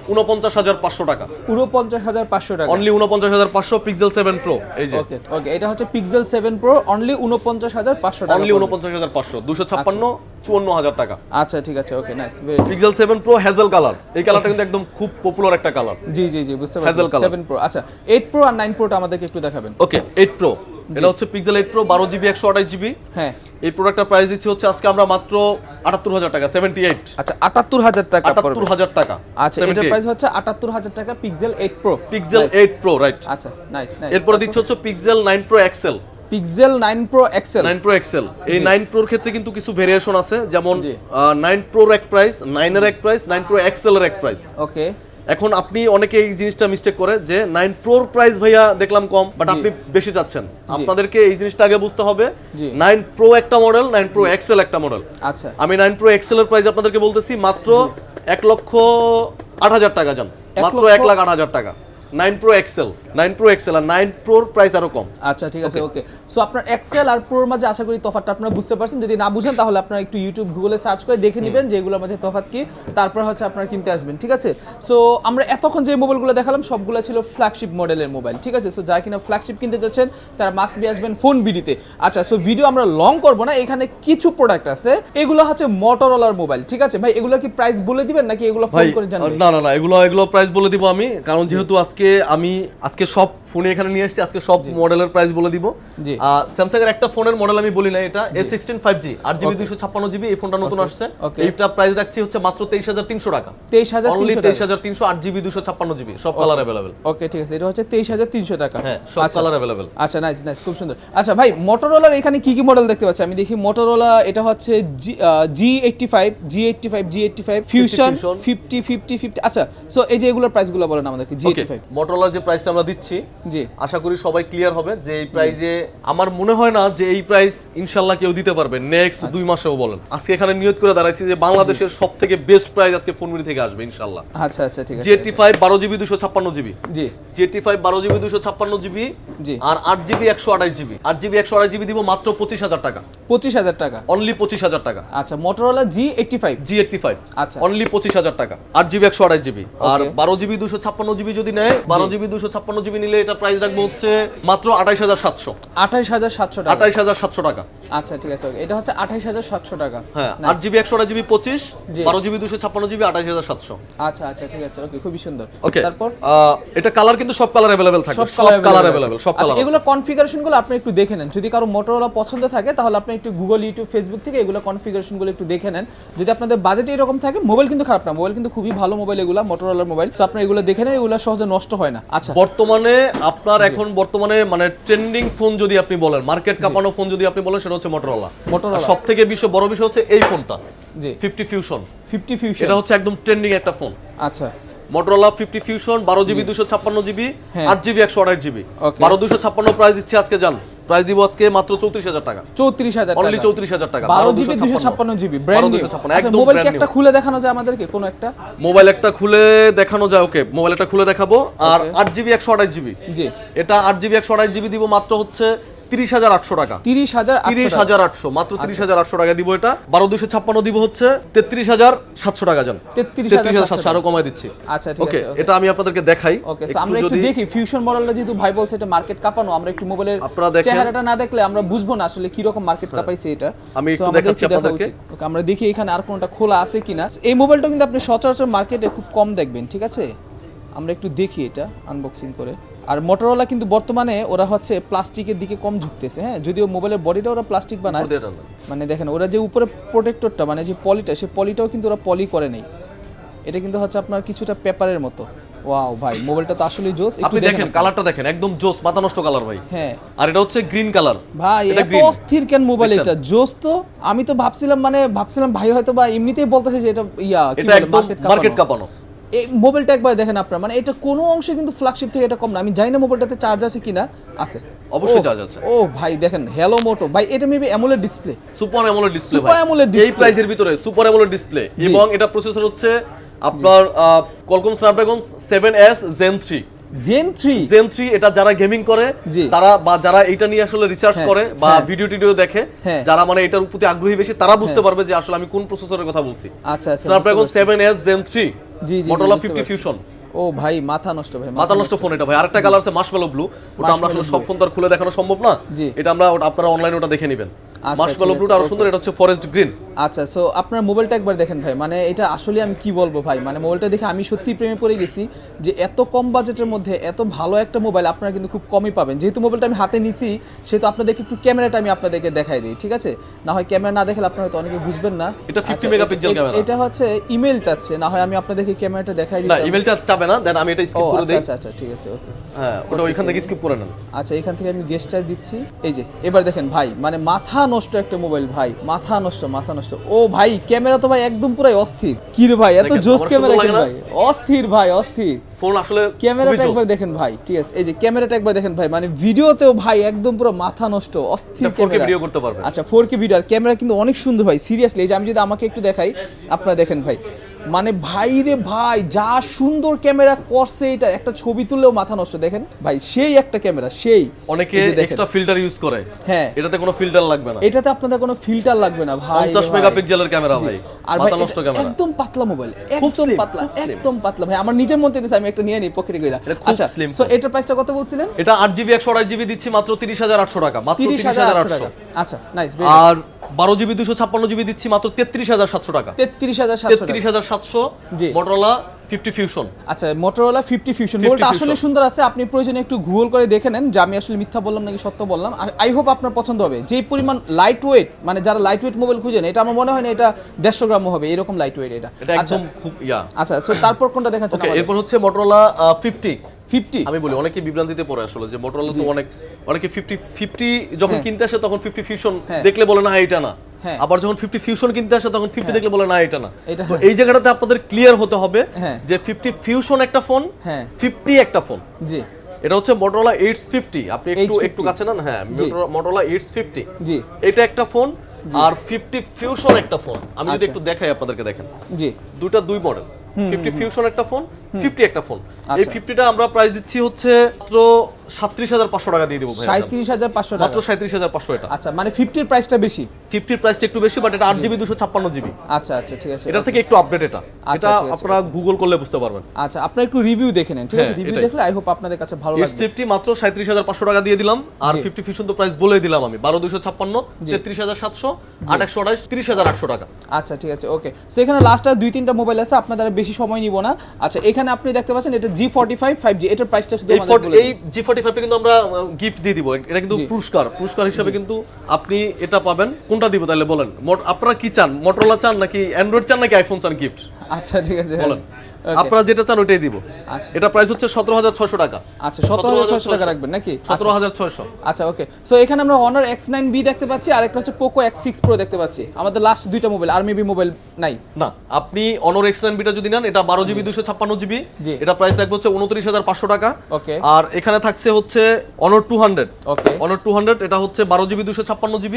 49,500 টাকা। 49,500 টাকা, অনলি 49,500 পিক্সেল 7 প্রো। এই যে ওকে ওকে, এটা হচ্ছে পিক্সেল 7 প্রো অনলি 49,500 টাকা। অনলি 49,500 256 54,000 টাকা। আচ্ছা ঠিক আছে okay nice. Pixel 7 pro hazel colour, এই কালারটা কিন্তু একদম খুব পপুলার একটা কালার। জি জি জি বুঝতে পারছি। 7 প্রো, আচ্ছা 8 প্রো আর 9 প্রোটা আমাদেরকে একটু দেখাবেন। ওকে 8 প্রো, এটা হচ্ছে পিক্সেল 8 প্রো 12GB 128GB। হ্যাঁ এই প্রোডাক্টটার প্রাইস দিচ্ছি হচ্ছে আজকে আমরা মাত্র 78,000 টাকা। 78, আচ্ছা 78,000 টাকা পড়বে। 78,000 টাকা। আচ্ছা এটার প্রাইস হচ্ছে 78,000 টাকা pixel 8 pro. Pixel 8 pro right. আচ্ছা নাইস নাইস। এরপর দিচ্ছি হচ্ছে pixel 9 pro XL. Pixel 9 pro XL. 9 pro XL, এই 9 প্রোর ক্ষেত্রে কিন্তু কিছু ভেরিয়েশন আছে, যেমন 9 প্রোর এক প্রাইস, 9 এর এক প্রাইস, 9 প্রো এক্সেল এর এক প্রাইস। ওকে, এখন আপনি অনেকে এই জিনিসটা মিস্টেক করে যে 9 প্রোর প্রাইস ভাইয়া দেখলাম কম, বাট আপনি বেশি চাচ্ছেন। আপনাদেরকে এই জিনিসটা আগে বুঝতে হবে, 9 প্রো একটা মডেল, 9 প্রো এক্সেল একটা মডেল। আচ্ছা আমি 9 প্রো এক্সেল এর প্রাইস আপনাদেরকে বলতেছি মাত্র 1,08,000 টাকা জান, মাত্র 1,08,000 টাকা। 9 প্রো এক্সেল, 9 প্রো এক্সেল আর 9 প্রোর প্রাইস আরো কম। আচ্ছা ঠিক আছে ওকে। সো আপনার এক্সেল আর প্রোর মাঝে আশা করি তফাৎটা আপনারা বুঝতে পারছেন। যদি না বুঝেন তাহলে আপনারা একটু ইউটিউব গুগলে সার্চ করে দেখে নেবেন যে এগুলোর মাঝে তফাৎ কি, তারপর হচ্ছে আপনারা কিনতে আসবেন, ঠিক আছে? সো আমরা এতক্ষণ যে মোবাইলগুলো দেখালাম সবগুলো ছিল ফ্ল্যাগশিপ মডেলের মোবাইল, ঠিক আছে? সো যারা কিনা ফ্ল্যাগশিপ কিনতে যাচ্ছেন তারা মাস্ট বি আসবেন ফোন বিডিতে। আচ্ছা সো ভিডিও আমরা লং করব না, এখানে কিছু প্রোডাক্ট আছে, এগুলো হচ্ছে মোটরোলার মোবাইল, ঠিক আছে ভাই? এগুলো কি প্রাইস বলে দিবেন নাকি এগুলো ফোন করে জানবেন? না না না, এগুলো প্রাইস বলে দিব আমি, কারণ যেহেতু আজকে সব ফোন এখানে নিয়ে এসেছি, আজকে সব মডেলের প্রাইস বলে দিব। জি স্যামসাং এর একটা ফোনের মডেল আমি বলি না, এটা A16 5G 8GB 256GB, এই ফোনটা নতুন আসছে। এইটা প্রাইস রাখছি হচ্ছে মাত্র 23300 টাকা। 23300 23300 8GB 256GB, সব কালার अवेलेबल। ওকে ঠিক আছে, এটা হচ্ছে 23300 টাকা। হ্যাঁ, সব কালার अवेलेबल। আচ্ছা নাইস নাইস, খুব সুন্দর। আচ্ছা ভাই, মোটরোলার এখানে কি কি মডেল দেখতে পাচ্ছি? আমি দেখি মোটরোলা এটা হচ্ছে G85 ফিউশন 50। আচ্ছা, সো এই যে এগুলোর প্রাইসগুলো বলেন আমাদেরকে। G85 মোটরোলার যে প্রাইসটা আমরা দিচ্ছি, জি আশা করি সবাই ক্লিয়ার হবে যে এই প্রাইসে আমার মনে হয় না যে এই প্রাইস ইনশাআল্লাহ কেউ দিতে পারবে নেক্সট 2 মাসেও। বলেন আজকে এখানে নিয়ত করে দাঁড়াইছি যে বাংলাদেশের সবথেকে বেস্ট প্রাইস আজকে ফোনগুলি থেকে আসবে ইনশাআল্লাহ। আচ্ছা আচ্ছা ঠিক আছে। G85 12GB 256GB, জি G85 12GB 256GB, জি আর 8GB 128GB। 8GB 128GB দিব মাত্র 25000 টাকা। 25000 টাকা, অনলি 25000 টাকা। আচ্ছা মোটরোলা G85 আচ্ছা অনলি 25000 টাকা, 8GB 128GB। আর 12GB 256GB যদি নেয়, 12GB 256GB নিলে এটা প্রাইস রাখবো হচ্ছে মাত্র 28700। 28700 টাকা। 28700 টাকা। আচ্ছা ঠিক আছে, এটা হচ্ছে 28700 টাকা। হ্যাঁ, 8GB 128GB 25, 12GB 256GB 28700। আচ্ছা আচ্ছা ঠিক আছে, ওকে খুবই সুন্দর। ওকে, তারপর এটা কালার কিন্তু সব কালার अवेलेबल থাকে, সব কালার अवेलेबल, সব কালার। এগুলো কনফিগারেশনগুলো আপনি একটু দেখে নেন, যদি কারো মোটরোলা পছন্দ থাকে তাহলে আপনি একটু গুগল, ইউটিউব, ফেসবুক থেকে এগুলো কনফিগারেশনগুলো একটু দেখে নেন। যদি আপনাদের বাজেট এরকম থাকে, মোবাইল কিন্তু খারাপ না, মোবাইল কিন্তু খুবই ভালো মোবাইল, এগুলো মোটরোলার মোবাইল। সো আপনি এগুলো দেখে নেন, এগুলো সহজে নষ্ট হয় না। আচ্ছা, বর্তমানে আপনার এখন বর্তমানে মানে ট্রেন্ডিং ফোন যদি আপনি বলেন, মার্কেট কাঁপানো ফোন যদি আপনি বলেন, সেটা হচ্ছে মোটরোলা। সবথেকে বড় বিষয় হচ্ছে এই ফোনটা, জি 50 ফিউশন। 50 ফিউশন এটা হচ্ছে একদম ট্রেন্ডিং একটা ফোন। আচ্ছা, Motorola 50 fusion 12GB 256GB, 8GB 128GB। Okay. 12256 price দিচ্ছি আজকে, জান প্রাইস দিব আজকে মাত্র 34000 টাকা। 34000 অনলি টাকা, 34000 টাকা। 12GB 256GB brand new. 1256 আচ্ছা, মোবাইল কি একটা খুলে দেখানো যায় আমাদেরকে, কোন একটা মোবাইল একটা খুলে দেখানো যায়? ওকে, মোবাইল একটা খুলে দেখাবো। আর 8GB 128GB, জি এটা 8GB 128GB দিব মাত্র হচ্ছে 30800 টাকা। 30800 মাত্র 30800 টাকা দিব এটা। 12256 দিব হচ্ছে 33700 টাকা। জান 33700 আরো কমায় দিচ্ছি। আচ্ছা ঠিক আছে, ওকে, এটা আমি আপনাদেরকে দেখাই। ওকে, সো আমরা একটু দেখি ফিউশন মডেলটা, যেহেতু ভাই বলছে এটা মার্কেট কাঁপানো, আমরা একটু মোবাইলের চেহারাটা না দেখলে আমরা বুঝবো না আসলে কি রকম মার্কেট কাঁপাইছে এটা। আমি একটু দেখাচ্ছি আপনাদেরকে। ওকে, আমরা দেখি এখানে আর কোনটা খোলা আছে কিনা। এই মোবাইলটা কিন্তু আপনি সচরাচর মার্কেটে খুব কম দেখবেন, ঠিক আছে? আমরা একটু দেখি এটা আনবক্সিং করে। আর মোটরোলা কিন্তু বর্তমানে ওরা হচ্ছে প্লাস্টিকের দিকে কম ঝুঁকতেছে। হ্যাঁ, যদিও মোবাইলের বডিটা ওরা প্লাস্টিক বানায়, মানে দেখেন ওরা যে উপরে প্রোটেক্টরটা, মানে যে পলিটা, সেই পলিটাও কিন্তু ওরা পলি করে নেই। এটা কিন্তু হচ্ছে আপনার কিছুটা পেপারের মতো। ওয়াও ভাই, মোবাইলটা তো আসলেই জোস। আপনি দেখেন কালারটা দেখেন, একদম জোস, মাথা নষ্ট কালার ভাই। হ্যাঁ, আর এটা হচ্ছে গ্রিন কালার। ভাই এত অস্থির কেন মোবাইল এটা, জোস তো। আমি তো ভাবছিলাম ভাই হয়তো বা এমনিতেই বলতেছে যে এটা কি বলে মার্কেট কাঁপানো। এই মোবাইলটা একবার দেখেন আপনারা, মানে এটা কোনো অংশে কিন্তু ফ্ল্যাগশিপ থেকে এটা কম না। আমি জানি না মোবাইলটাতে চার্জ আছে কিনা, আছে অবশ্যই চার্জ আছে। ও ভাই দেখেন, হ্যালো মোটো ভাই, এটা maybe AMOLED display, super AMOLED display, super AMOLED display এই প্রাইসের ভিতরে সুপার অ্যামোলেড ডিসপ্লে। এবং এটা প্রসেসর হচ্ছে আপনার Qualcomm Snapdragon 7S Gen 3। এটা যারা গেমিং করে তারা, বা যারা এটা নিয়ে আসলে রিসার্চ করে বা ভিডিও টিডিও দেখে, যারা মানে এটার প্রতি আগ্রহী বেশি, তারা বুঝতে পারবে যে আসলে আমি কোন প্রসেসরের কথা বলছি। আচ্ছা আচ্ছা, Snapdragon 7S Gen 3 জি জি, Motorola 50 Fusion। ও ভাই মাথা নষ্ট ভাই, মাথা নষ্ট ফোন এটা ভাই। আরেকটা কালার আছে মার্শমেলো ব্লু, ওটা আমরা আসলে সব ফোন তো খুলে দেখানো সম্ভব না, এটা আমরা আপনারা অনলাইনে ওটা দেখে নেবেন। মার্শমেলো ব্লুটা আরো সুন্দর, এটা হচ্ছে ফরেস্ট গ্রিন। আচ্ছা, সো আপনার মোবাইলটা একবার দেখেন ভাই, মানে এটা আসলে আমি কি বলবো ভাই, মানে মোবাইলটা দেখে আমি সত্যি প্রেমে পড়ে গেছি যে এত কম বাজেটের মধ্যে এত ভালো একটা মোবাইল আপনারা কিন্তু খুব কমই পাবেন। যেহেতু মোবাইলটা আমি হাতে নিছি, সেহেতু আপনাদেরকে একটু ক্যামেরাটা আমি আপনাদেরকে দেখাই দিই, ঠিক আছে? না হয় ক্যামেরা না দেখলে আপনারা হয়তো অনেকে বুঝবেন না। এটা 50 মেগাপিক্সেল ক্যামেরা। এটা হচ্ছে ইমেল চাচ্ছে, না হয় আমি আপনাদেরকে ক্যামেরাটা দেখাই দিই। না, ইমেলটা চাবে না, দেন আমি এটা স্কিপ করে দেই। আচ্ছা আচ্ছা ঠিক আছে, ওকে। হ্যাঁ, ওটা ওইখান থেকে স্কিপ করে নেন। আচ্ছা, এখান থেকে আমি গেস্টার দিচ্ছি। এই যে এবার দেখেন ভাই, মানে মাথা নষ্ট একটা মোবাইল ভাই, মাথা নষ্ট। ও ভাই, ক্যামেরা তো ভাই একদম পুরাই অস্থির। কি রে ভাই, এত জোস ক্যামেরা কেন ভাই? অস্থির ভাই, অস্থির ফোন আসলে। ক্যামেরাটা একবার দেখেন ভাই, ঠিক আছে? এই যে ক্যামেরাটা একবার দেখেন ভাই, মানে ভিডিওতেও ভাই একদম পুরো মাথা নষ্ট, অস্থির ক্যামেরা। ভিডিও করতে পারবে। আচ্ছা, 4K ভিডিও। আর ক্যামেরা কিন্তু অনেক সুন্দর ভাই, সিরিয়াসলি। এই যে আমি যদি আমাকে একটু দেখাই, আপনারা দেখেন ভাই, মানে ভাই রে ভাই, যা সুন্দর ক্যামেরা করছে, এটা একটা ছবি তুললেও মাথা নষ্ট। দেখেন ভাই, সেই একটা ক্যামেরা, সেই। অনেকে এক্সট্রা ফিল্টার ইউজ করে, হ্যাঁ, এটাতে কোনো ফিল্টার লাগবে না, এটাতে আপনাদের কোনো ফিল্টার লাগবে না ভাই। 50 মেগাপিক্সেলের ক্যামেরা ভাই, আর মাথা নষ্ট ক্যামেরা, একদম পাতলা মোবাইল, একদম পাতলা ভাই। আমার নিজের মধ্যে দিছে, আমি একটা নিয়ে নিই পকেটে কইরা। আচ্ছা, সো এটার প্রাইসটা কত বলছিলেন? এটা 8GB 128GB দিচ্ছি মাত্র 30800 টাকা, মাত্র 30800 টাকা। আচ্ছা, নাইস। আর 12GB 256GB দিচ্ছি মাত্র 33700 টাকা। 33700 Motorola 50 ফিউশন। আচ্ছা Motorola 50 ফিউশন মডেলটা আসলে সুন্দর আছে, আপনি প্রয়োজনে একটু গুগল করে দেখে নেন যে আমি আসলে মিথ্যা বললাম নাকি সত্য বললাম। আই হোপ আপনার পছন্দ হবে। যে পরিমাণ লাইট ওয়েট, মানে যারা লাইট ওয়েট মোবাইল খুঁজেন, এটা আমার মনে হয় না এটা 150 গ্রামও হবে, এরকম লাইট ওয়েট এটা। এটা একদম খুব আচ্ছা সো তারপর কোনটা দেখাচ্ছেন আমাদের? এরপর হচ্ছে Motorola 50। আমি বলি অনেকে বিভ্রান্তিতে পড়ে আসলে যে Motorola তো অনেকে 50 যখন কিনতে আসে তখন 50 ফিউশন দেখলে বলে না এটা না, আবার যখন 50 ফিউশন কিনতে আসে তখন 50 দেখলে বলে না এটা না। তো এই জায়গাটাতে আপনাদের ক্লিয়ার হতে হবে যে 50 ফিউশন একটা ফোন, 50 একটা ফোন। জি, এটা হচ্ছে Motorola H50। আপনি একটু কাছে নেন, হ্যাঁ Motorola H50 জি, এটা একটা ফোন আর 50 ফিউশন একটা ফোন। আমি যদি একটু দেখাই আপনাদেরকে, দেখেন জি, দুইটা দুই মডেল, 50 ফিউশন একটা ফোন, 50 একটা ফোন। এই 50টা আমরা প্রাইস দিচ্ছি হচ্ছে মাত্র 37,500 টাকা দিয়ে দেব ভাই। 37,500 টাকা, মাত্র 37,500 এটা। আচ্ছা মানে 50 এর প্রাইসটা বেশি, 50 এর প্রাইসটা একটু বেশি, বাট এটা 8GB 256GB। আচ্ছা আচ্ছা ঠিক আছে, এটা থেকে একটু আপডেট এটা। এটা আপনারা গুগল করলে বুঝতে পারবেন। আচ্ছা আপনারা একটু রিভিউ দেখে নেন, ঠিক আছে? রিভিউ দেখলে আই হোপ আপনাদের কাছে ভালো লাগবে। H50 মাত্র 37,500 টাকা দিয়ে দিলাম, আর 50 ফিউশন তো প্রাইস বলেই দিলাম আমি, 12,256, 33,700, 8,128, 30,800 টাকা। আচ্ছা ঠিক আছে, ওকে। সো এখানে লাস্ট আর 2-3টা মোবাইল আছে, আপনাদের বেশি সময় নিব না। আচ্ছা এখানে আপনি দেখতে পাচ্ছেন এটা G45 5G, এটার প্রাইসটা শুধু আমাদের বলে এই G45 টা কিন্তু আমরা গিফট দিয়ে দিব। এটা কিন্তু পুরস্কার হিসেবে কিন্তু আপনি এটা পাবেন। কোনটা দিব তাহলে বলেন? আপনারা কি চান, Motorola চান নাকি অ্যান্ড্রয়েড চান নাকি আইফোন চান গিফট? আচ্ছা ঠিক আছে বলেন, আপনারা যেটা চান ওইটাই দিব। এটা প্রাইস হচ্ছে 17,600 টাকা। আচ্ছা 17,600 টাকা রাখবেন নাকি? 17,600। আচ্ছা ওকে। সো এখানে আমরা Honor X9B দেখতে পাচ্ছি, আর একটা হচ্ছে Poco X6 Pro দেখতে পাচ্ছি। আমাদের লাস্ট দুইটা মোবাইল, আর মেবি মোবাইল নাই না। আপনি Honor X9B টা যদি নেন, এটা 12GB 256GB, এটা প্রাইস রাখবে হচ্ছে 29,500 টাকা। ওকে। আর এখানে থাকছে হচ্ছে Honor 200। ওকে। Honor 200 এটা হচ্ছে 12GB 256GB,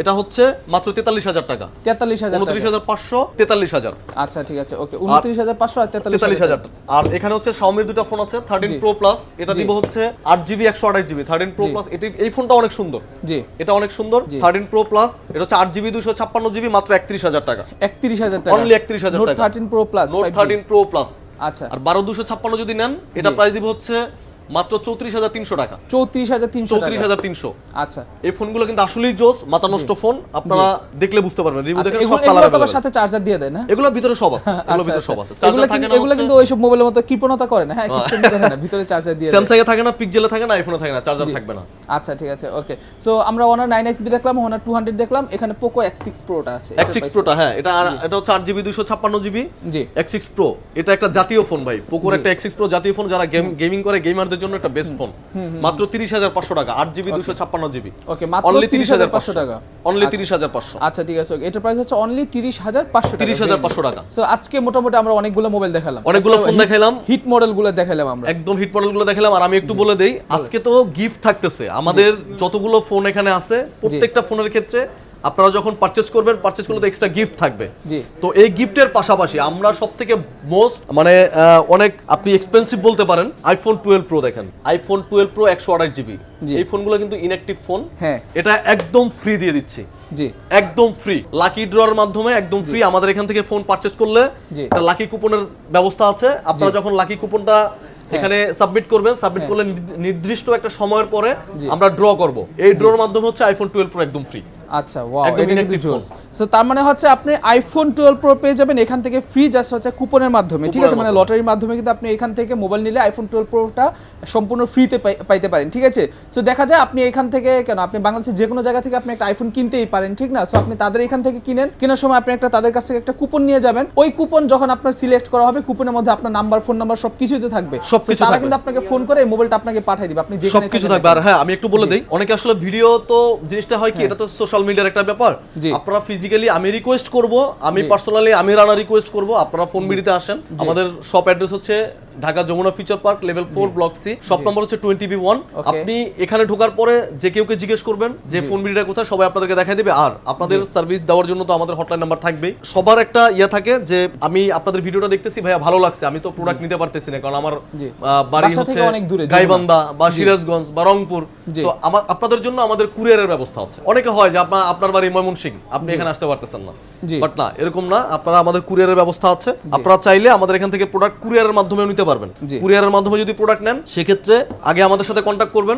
এটা হচ্ছে মাত্র 43,000 টাকা। 43,000, 29,500, 43,000। আচ্ছা ঠিক আছে, ওকে। 29,500 আর 43,000। আর এখানে হচ্ছে Xiaomi দুটো ফোন আছে, 13 Pro Plus, এটা দিব হচ্ছে 8GB 128GB। 13 Pro Plus এই ফোনটা অনেক সুন্দর। জি, এটা অনেক সুন্দর। 13 Pro Plus, এটা হচ্ছে 8GB 256GB, মাত্র 31,000 টাকা। 31,000 টাকা, অনলি 31,000 টাকা। Note 13 Pro Plus, Note 13 Pro Plus। আচ্ছা, আর 12,256 যদি নেন, এটা প্রাইস দিব হচ্ছে মাত্র 34,300 টাকা। 34,300। আচ্ছা, এই ফোনগুলো কিন্তু আসলেই জোস, মাথা নষ্ট ফোন। আপনারা দেখলে বুঝতে পারবেন, রিভিউ দেখে সব কালার এগুলো তো সাথে চার্জার দিয়ে দেয় না? এগুলোর ভিতরে সব আছে, এগুলোর ভিতরে সব আছে। চার্জার থাকে না, এগুলো কিন্তু ওইসব মোবাইলের মতো কৃপণতা করে না। হ্যাঁ, কৃপণতা করে না, ভিতরে চার্জার দিয়ে দেয়। স্যামসাং এ থাকে না, পিক্সেলে থাকে না, আইফোনে থাকে না, চার্জার থাকবে না। আচ্ছা ঠিক আছে, ওকে। সো আমরা Honor 9XB দেখলাম, Honor 200 দেখলাম, এখানে Poco X6 Pro টা আছে। X6 Pro টা, হ্যাঁ এটা হচ্ছে 8GB 256GB। জি, X6 Pro এটা একটা জাতীয় ফোন ভাই। Pocoর একটা X6 Pro জাতীয় ফোন, যারা গেমিং করে, গেমারদের জন্য একটা বেস্ট ফোন। মাত্র 30,500 টাকা, 8GB 256GB। ওকে, মাত্র 30,500 টাকা। অনলি 30,500। আচ্ছা ঠিক আছে, এটার প্রাইস হচ্ছে অনলি 30,500 টাকা। 30,500 টাকা। সো আজকে মোটামুটি আমরা অনেকগুলো মোবাইল দেখালাম, অনেকগুলো ফোন দেখাইলাম, হিট মডেলগুলো দেখাইলাম আমরা, একদম হিট মডেলগুলো দেখাইলাম। আর আমি একটু বলে দেই, আজকে তো গিফট থাকতেছে। আমাদের যতগুলো ফোন এখানে আছে, প্রত্যেকটা ফোনের ক্ষেত্রে আপনারা যখন পারচেজ করবেন, পারচেজ করলে তো এক্সট্রা গিফট থাকবে। তো এই গিফটের পাশাপাশি আমরা সবথেকে মোস্ট মানে অনেক আপনি এক্সপেন্সিভ বলতে পারেন, আইফোন 12 প্রো দেখেন। IPhone 12 pro 128GB। এই ফোনগুলো কিন্তু ইনঅ্যাকটিভ ফোন। হ্যাঁ, এটা একদম ফ্রি দিয়ে দিচ্ছি। জি, একদম ফ্রি, লাকি ড্রর মাধ্যমে একদম ফ্রি। আমাদের এখান থেকে ফোন পারচেজ করলে একটা লাকি কুপনের ব্যবস্থা আছে। আপনারা যখন লাকি কুপনটা এখানে সাবমিট করবেন, সাবমিট করলে নির্দিষ্ট একটা সময়ের পরে আমরা ড্র করব। এই ড্রর মাধ্যমে হচ্ছে আইফোন 12 প্রো একদম ফ্রি। আচ্ছা, ওয়াও, এটা কিন্তু জোস। সো তার মানে হচ্ছে আপনি আইফোন 12 প্রো পেয়ে যাবেন এখান থেকে ফ্রি, জাস্ট হচ্ছে কুপনের মাধ্যমে, ঠিক আছে? মানে লটারির মাধ্যমে কিন্তু আপনি এখান থেকে মোবাইল নিলে আইফোন 12 প্রোটা সম্পূর্ণ ফ্রিতে পাইতে পারেন, ঠিক আছে? সো দেখা যায় আপনি এখান থেকে কেন, আপনি বাংলাদেশের যে কোনো জায়গা থেকে আপনি একটা আইফোন কিনতেই পারেন, ঠিক না? সো আপনি তাদের এখান থেকে কেনার সময় আপনি তাদের কাছ থেকে একটা কুপন নিয়ে যাবেন। ওই কুপন যখন আপনার সিলেক্ট করা হবে, কুপনের মধ্যে আপনার নাম্বার, ফোন নাম্বার সবকিছুই তো থাকবে। তারা কিন্তু আপনাকে ফোন করে মোবাইলটা আপনাকে পাঠিয়ে দিবে, আপনি যেখানে সবকিছু থাকবে। আর হ্যাঁ, আমি একটু বলে দেই, অনেকে আসলে ভিডিও তো জিনিসটা হয় কি, এটা তো সোশ্যাল মিডিয়ার একটা ব্যাপার। আপনারা ফিজিক্যালি আমি রিকোয়েস্ট করব, আমি পার্সোনালি আমি রানা রিকোয়েস্ট করব, আপনারা ফোন বিডিতে আসেন। আমাদের শপ অ্যাড্রেস হচ্ছে Dhaka Jamuna future park, level 4, block C, shop number হচ্ছে 20B1। আপনি এখানে ঢোকার পরে যে কেউকে জিজ্ঞেস করবেন যে ফোন বিডিটা কোথায়, সবাই আপনাদেরকে দেখাই দিবে। আর আপনাদের সার্ভিস দেওয়ার জন্য তো আমাদের হটলাইন নাম্বার থাকবেই। সবার একটা ইয়া থাকে যে আমি আপনাদের ভিডিওটা দেখতেছি, ভাইয়া ভালো লাগছে, আমি তো প্রোডাক্ট নিতে পারতেছি না, কারণ আমার বাড়ি হচ্ছে গাইবান্ধা বা সিরাজগঞ্জ বা রংপুর। তো আপনাদের জন্য আমাদের কুরিয়ারের ব্যবস্থা আছে। অনেকে হয় যে আপনার বাড়ি ময়মনসিংহ, আপনি এখানে আসতে পারতেছেন না, বাট না, এরকম না। আপনারা আমাদের কুরিয়ারের ব্যবস্থা আছে। আপনারা চাইলে আমাদের এখান থেকে প্রোডাক্ট কুরিয়ারের মাধ্যমে নিতে পারবেন। কুরিয়ারের মাধ্যমে যদি প্রোডাক্ট নেন, সেক্ষেত্রে আগে আমাদের সাথে কন্ট্যাক্ট করবেন,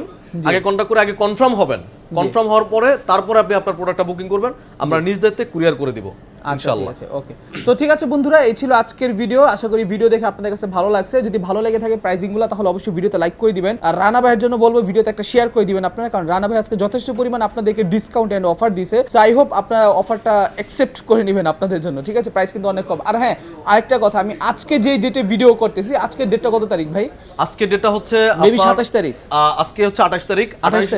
আগে কন্ট্যাক্ট করে আগে কনফার্ম হবেন। কনফার্ম হওয়ার পরে তারপরে আপনি আপনার প্রোডাক্টটা বুকিং করবেন, আমরা নিজ দায়িত্বে কুরিয়ার করে দিব। ইনশাআল্লাহ। ঠিক আছে, ওকে। তো ঠিক আছে বন্ধুরা, এই ছিল আজকের ভিডিও। আশা করি ভিডিও দেখে আপনাদের কাছে ভালো লাগছে। যদি ভালো লেগে থাকে প্রাইসিংগুলো, তাহলে অবশ্যই ভিডিওতে লাইক করে দিবেন। আর রানা ভাইয়ের জন্য বলবো ভিডিওতে একটা শেয়ার করে দিবেন আপনারা, কারণ রানা ভাই আজকে যথেষ্ট পরিমাণ আপনাদেরকে ডিসকাউন্ট এন্ড অফার দিয়েছে। সো আই হোপ আপনারা অফারটা অ্যাকসেপ্ট করে নেবেন আপনাদের জন্য, ঠিক আছে? প্রাইস কিন্তু অনেক কম। আর হ্যাঁ, আরেকটা কথা, আমি আজকে যে ডেটে ভিডিও করতেছি, আজকের ডেটটা কত তারিখ ভাই? আজকে ডেটটা হচ্ছে মেবি আপনার 27 তারিখ। আজকে হচ্ছে 28 তারিখ, 28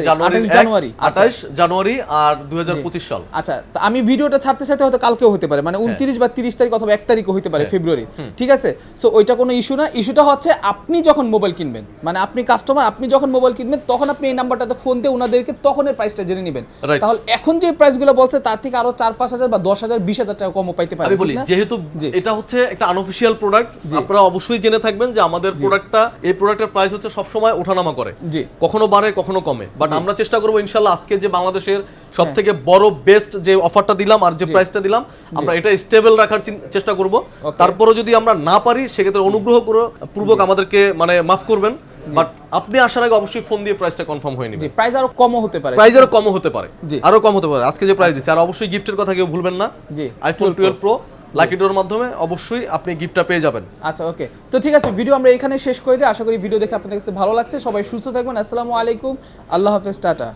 জানুয়ারি, আচ্ছা। 28 জানুয়ারি আর 2025 সাল। আচ্ছা, তো আমি ভিডিওটা ছাড়তে ছাড়তে হয়তো কালকেও হতে পারে, মানে 29 বা 30 তারিখ অথবা 1 তারিখও হতে পারে ফেব্রুয়ারি, ঠিক আছে? সো ওইটা কোনো ইস্যু না। ইস্যুটা হচ্ছে আপনি যখন মোবাইল কিনবেন, মানে আপনি কাস্টমার, আপনি যখন মোবাইল কিনবেন তখন আপনি এই নাম্বারটাতে ফোন দিয়ে ওনাদেরকে তখনের প্রাইসটা জেনে নেবেন। Right. তাহলে এখন যে প্রাইসগুলো বলছে তার থেকে আরো 4-5 হাজার বা 10,000 20,000 টাকা কমও পাইতে পারেন। আমি বলি, যেহেতু এটা হচ্ছে একটা আনঅফিশিয়াল প্রোডাক্ট, আপনারা অবশ্যই জেনে থাকবেন যে আমাদের প্রোডাক্টটা, এই প্রোডাক্টের প্রাইস হচ্ছে সব সময় ওঠানামা করে, জি, কখনো বাড়ে কখনো কমে। বাট আমরা চেষ্টা করবো ইনশাআল্লাহ আজকে যে বাংলাদেশের সবথেকে বড় বেস্ট যে অফারটা দিলাম আর যে প্রাইসটা দিলাম, আমরা এটা স্টেবল রাখার চেষ্টা করব। তারপরে যদি আমরা না পারি, সেক্ষেত্রে অনুগ্রহ করে পূর্বক আমাদেরকে মানে মাফ করবেন। বাট আপনি আসার আগে অবশ্যই ফোন দিয়ে প্রাইসটা কনফার্ম হয়ে নেবেন। জি, প্রাইস আরো কমও হতে পারে, প্রাইস আরো কমও হতে পারে, জি, আরো কম হতে পারে আজকে যে প্রাইস দিচ্ছে। আর অবশ্যই গিফটের কথা কেউ ভুলবেন না। জি, আইফোন 12 প্রো লাকি ডোর মাধ্যমে অবশ্যই আপনি গিফটটা পেয়ে যাবেন। আচ্ছা, ওকে। তো ঠিক আছে, ভিডিও আমরা এখানে শেষ করে দিই। আশা করি ভিডিও দেখে আপনাদের কাছে ভালো লাগছে। সবাই সুস্থ থাকবেন। আসসালামু আলাইকুম, আল্লাহ হাফেজ, টাটা।